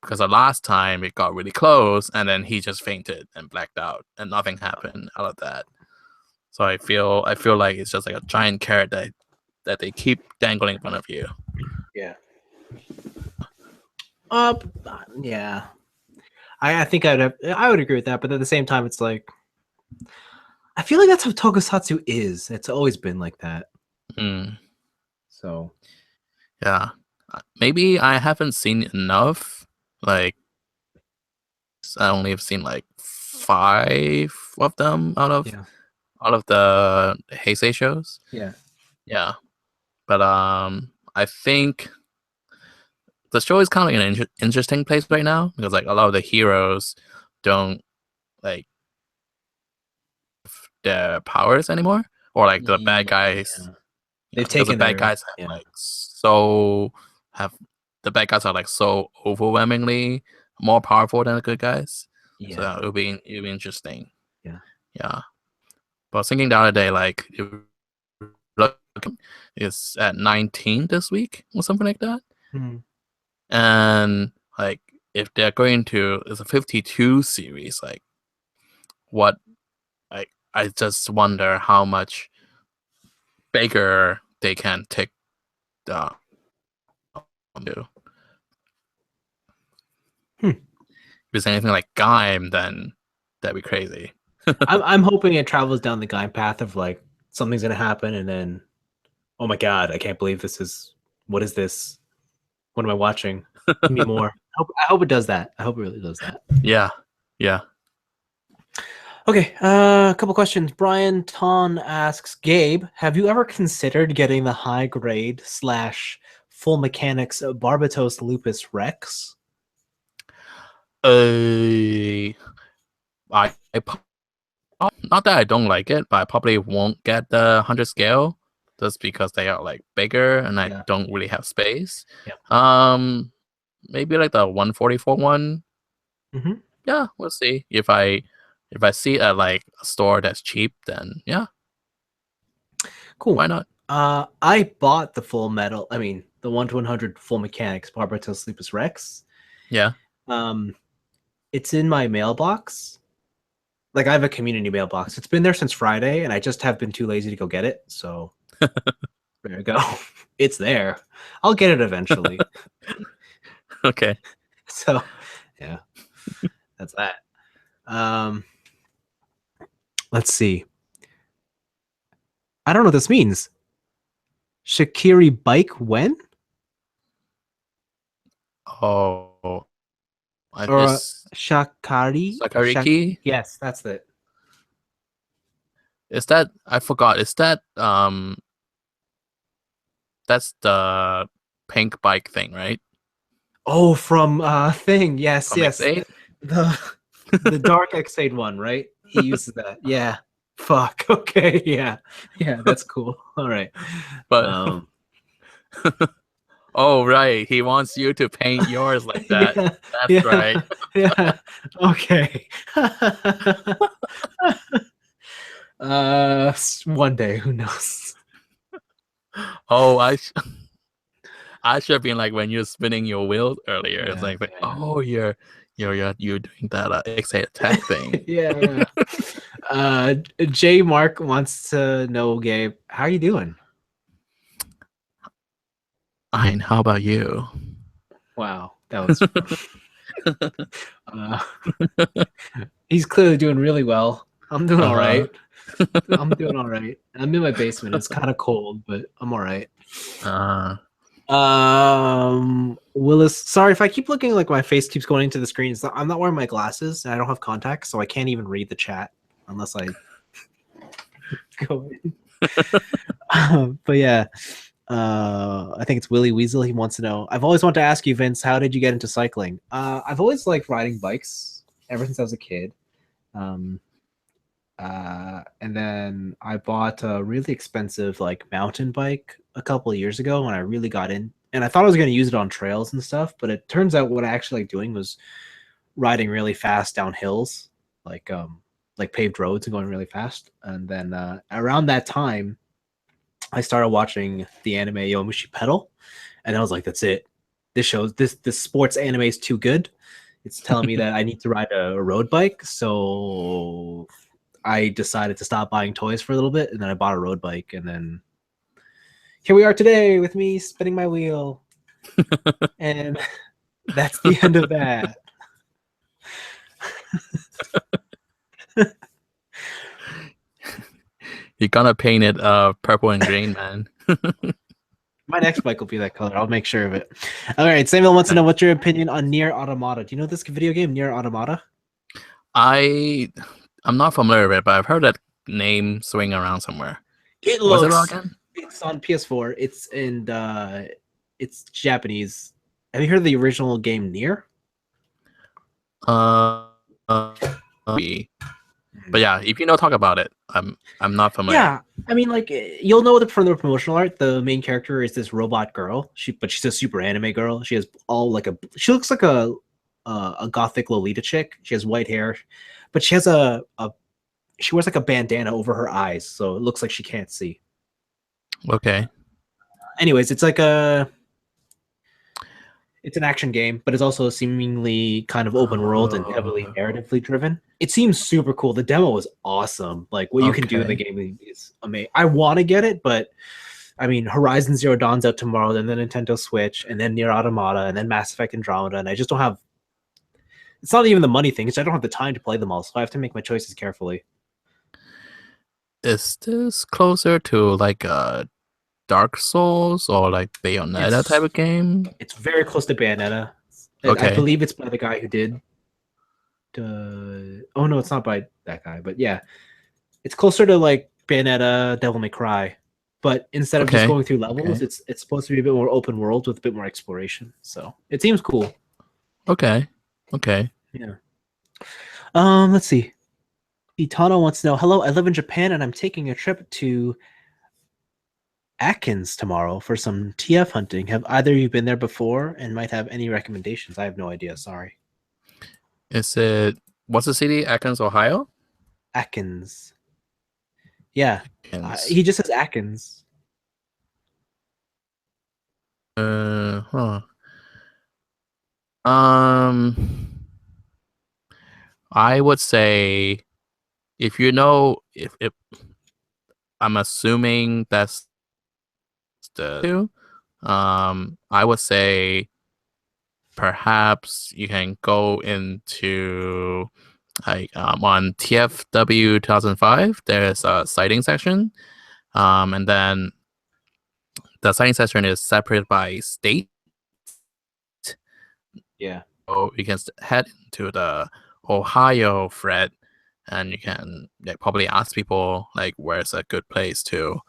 Because the last time it got really close, and then he just fainted and blacked out, and nothing happened out of that. So I feel like it's just like a giant carrot that they keep dangling in front of you. Yeah. Yeah. I think I would agree with that, but at the same time, it's like I feel like that's how Tokusatsu is. It's always been like that. So yeah, maybe I haven't seen enough. Like, I only have seen like 5 of them out of the Heisei shows. Yeah, but I think the show is kind of like an interesting place right now, because like a lot of the heroes don't like their powers anymore, or like the bad guys. They've taken the bad guys the bad guys are like so overwhelmingly more powerful than the good guys. Yeah. So it'll be interesting. Yeah. But I was thinking the other day, like, it's at 19 this week or something like that. And like, if they're going to, it's a 52 series, like, what, like, I just wonder how much bigger they can take the do. If it's anything like Gaim, then that'd be crazy. I'm hoping it travels down the Gaim path of like something's gonna happen, and then, oh my god, I can't believe what is this? What am I watching? Give me more. I hope it does that. I hope it really does that. Yeah. Okay, a couple questions. Brian Ton asks, Gabe, have you ever considered getting the high grade / full mechanics Barbatos Lupus Rex? I not that I don't like it, but I probably won't get the 100 scale just because they are like bigger, and I don't really have space. Maybe like the 144 one. Yeah, we'll see. If I see at like a store that's cheap, then yeah, cool. Why not? I bought the full metal. I mean, the 1/100 full mechanics Barbatos Lupus Rex. Yeah. It's in my mailbox. Like, I have a community mailbox. It's been there since Friday, and I just have been too lazy to go get it. So there you go. It's there. I'll get it eventually. Okay. So yeah, that's that. Let's see. I don't know what this means. Shakiri bike when? Oh, Or It's Shakari? Sakariki. Yes, that's it. Is that I forgot? Is that that's the pink bike thing, right? Oh, from Thing. Yes, From yes. X8? The the Dark X8 one, right? He uses that. Yeah. Fuck. Okay. Yeah. Yeah, that's cool. All right. But Um oh right, he wants you to paint yours like that. yeah. That's Yeah. right. Yeah. Okay. One day, who knows? Oh, I should have been like when you're spinning your wheel earlier. It's Yeah. like Yeah. oh, you're doing that X8 attack thing. Yeah, yeah. J Mark wants to know, Gabe, how are you doing? Fine. How about you? Wow, that was uh, he's clearly doing really well. I'm doing all Uh-huh. right. I'm doing all right. I'm in my basement. It's kind of cold, but I'm all right. Uh, Willis, sorry if I keep looking like my face keeps going into the screen. I'm not wearing my glasses and I don't have contacts, so I can't even read the chat unless I go in. But yeah, I think it's Willie Weasel. He wants to know. I've always wanted to ask you, Vince, how did you get into cycling? I've always liked riding bikes ever since I was a kid. Um, and then I bought a really expensive like mountain bike a couple of years ago when I really got in, and I thought I was going to use it on trails and stuff, but it turns out what I actually like doing was riding really fast down hills, like paved roads and going really fast. And then around that time, I started watching the anime Yomushi Pedal, and I was like, "That's it. This sports anime is too good. It's telling me that I need to ride a road bike." So I decided to stop buying toys for a little bit, and then I bought a road bike, and then here we are today with me spinning my wheel, and that's the end of that. you're gonna paint it purple and green, man. My next bike will be that color. I'll make sure of it. All right, Samuel wants to know what's your opinion on Nier Automata. Do you know this video game, Nier Automata? I'm not familiar with it, but I've heard that name swing around somewhere. It What's it about looks. again? It's on PS4. It's Japanese. Have you heard of the original game Nier? Uh, uh, but yeah, if you know, talk about it. I'm not familiar. Yeah, I mean, like you'll know from the promotional art, the main character is this robot girl. But she's a super anime girl. She has all like she looks like a gothic Lolita chick. She has white hair, but she has she wears like a bandana over her eyes, so it looks like she can't see. Okay. Anyways, it's an action game, but it's also seemingly kind of open world and heavily narratively driven. It seems super cool. The demo was awesome. Like what you can do in the game is amazing. I want to get it, but I mean, Horizon Zero Dawn's out tomorrow, then the Nintendo Switch, and then Nier Automata, and then Mass Effect Andromeda, and I just don't have. It's not even the money thing; it's I don't have the time to play them all, so I have to make my choices carefully. Is this closer to like Dark Souls or like Bayonetta type of game? It's very close to Bayonetta. Okay. I believe it's by the guy who did. Oh no, it's not by that guy, but yeah, it's closer to like Bayonetta, Devil May Cry, but instead of just going through levels, it's supposed to be a bit more open world with a bit more exploration. So it seems cool. Okay. Yeah. Let's see. Itano wants to know, hello, I live in Japan and I'm taking a trip to Atkins tomorrow for some TF hunting. Have either of you been there before and might have any recommendations? I have no idea. Sorry. Is it what's the city? Atkins, Ohio? Atkins. Yeah. Atkins. He just says Atkins. Huh. I would say if you know if I'm assuming that's the I would say perhaps you can go into like on TFW 2005 there's a sighting section and then the sighting section is separated by state. Yeah. we can head into the Ohio thread, and you can probably ask people like where's a good place to,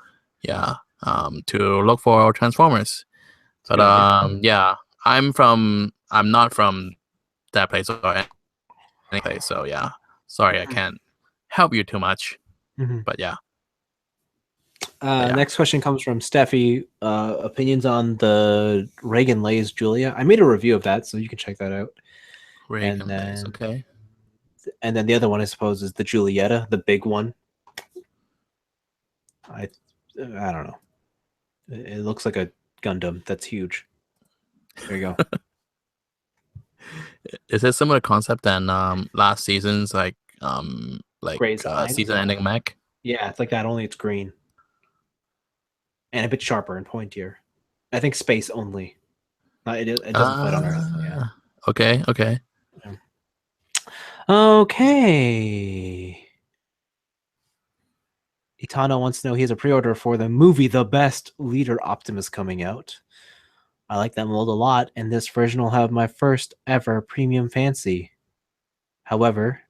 to look for Transformers. But yeah, I'm not from that place or any place, so yeah, sorry I can't help you too much. But yeah. Next question comes from Steffi. Opinions on the Reagan Lays Julia. I made a review of that, so you can check that out. Reagan Lays, okay. And then the other one, I suppose, is the Julieta, the big one. I don't know. It looks like a Gundam. That's huge. There you go. Is it a similar concept than last season's season-ending mech? Yeah, it's like that. Only it's green and a bit sharper and pointier. I think space only. It doesn't fight on Earth. Yeah. Okay. Okay. Itano wants to know he has a pre-order for the movie The Best Leader Optimus coming out. I like that mold a lot, and this version will have my first ever premium fancy. However,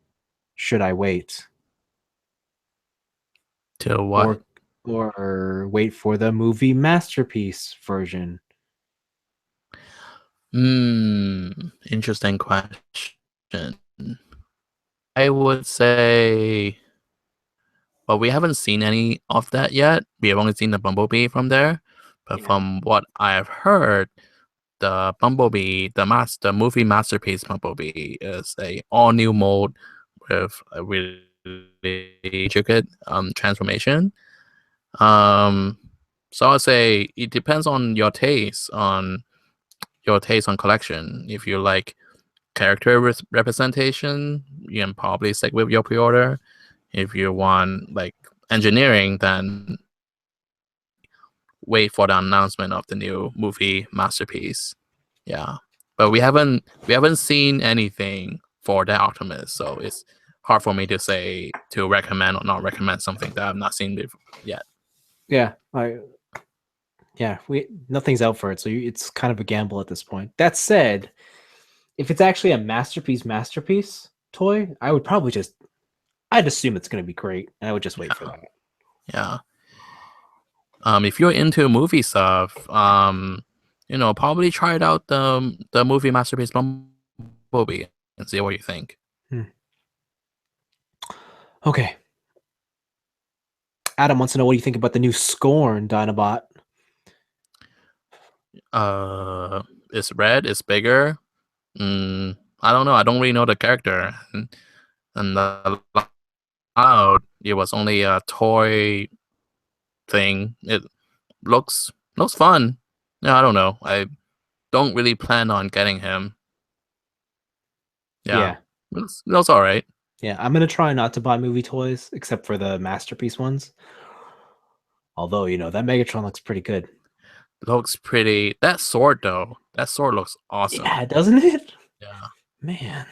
should I wait? Till what? Or wait for the movie masterpiece version? Interesting question. I would say, well, we haven't seen any of that yet. We have only seen the Bumblebee from there. But from what I have heard, the Bumblebee, the movie masterpiece Bumblebee, is a all new mold with a really intricate transformation. So I'd say it depends on your taste on collection. If you like character representation, you can probably stick with your pre-order. If you want like engineering, then wait for the announcement of the new movie masterpiece. Yeah, but we haven't seen anything for that Optimus, so it's hard for me to recommend or not recommend something that I've not seen yet. Yeah, nothing's out for it, so it's kind of a gamble at this point. That said, if it's actually a masterpiece toy, I'd assume it's going to be great, and I would just wait for that. Yeah. If you're into movie stuff, probably try it out the movie masterpiece Bumblebee and see what you think. Okay. Adam wants to know what do you think about the new Scorn Dinobot? It's red. It's bigger. I don't know. I don't really know the character, and the Cloud, it was only a toy thing. It looks fun. Yeah, I don't know. I don't really plan on getting him. Yeah. That's all right. Yeah, I'm gonna try not to buy movie toys except for the masterpiece ones. Although that Megatron looks pretty good. Looks pretty. That sword though. That sword looks awesome. Yeah, doesn't it? Yeah. Man.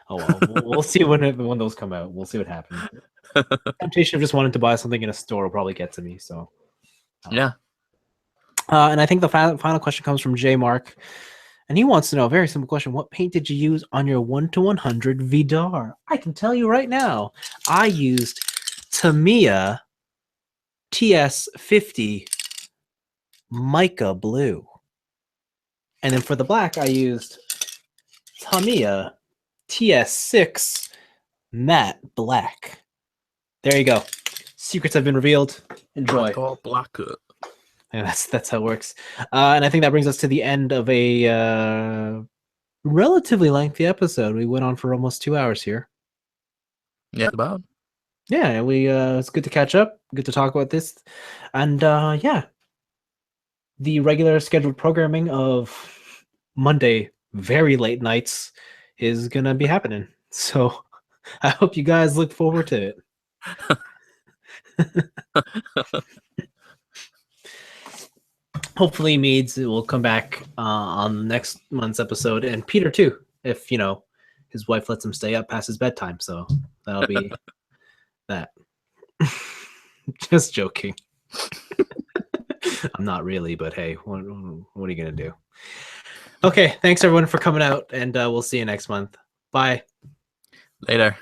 Oh well, we'll see when those come out. We'll see what happens. Temptation of just wanting to buy something in a store will probably get to me. So. Yeah. And I think the final question comes from J Mark, and he wants to know a very simple question: what paint did you use on your 1-to-100 Vidar? I can tell you right now, I used Tamiya TS50 Mica Blue. And then for the black, I used Tamiya TS6 Matte Black. There you go. Secrets have been revealed. Enjoy. Black. And that's how it works. And I think that brings us to the end of a relatively lengthy episode. We went on for almost 2 hours here. Yeah, about. Yeah, it's good to catch up. Good to talk about this. And yeah, the regular scheduled programming of Monday, very late nights, is going to be happening. So I hope you guys look forward to it. Hopefully Meads will come back on next month's episode, and Peter too, if his wife lets him stay up past his bedtime. So that'll be that. Just joking. I'm not really, but hey, what are you gonna do? Okay, thanks everyone for coming out, and we'll see you next month. Bye. Later.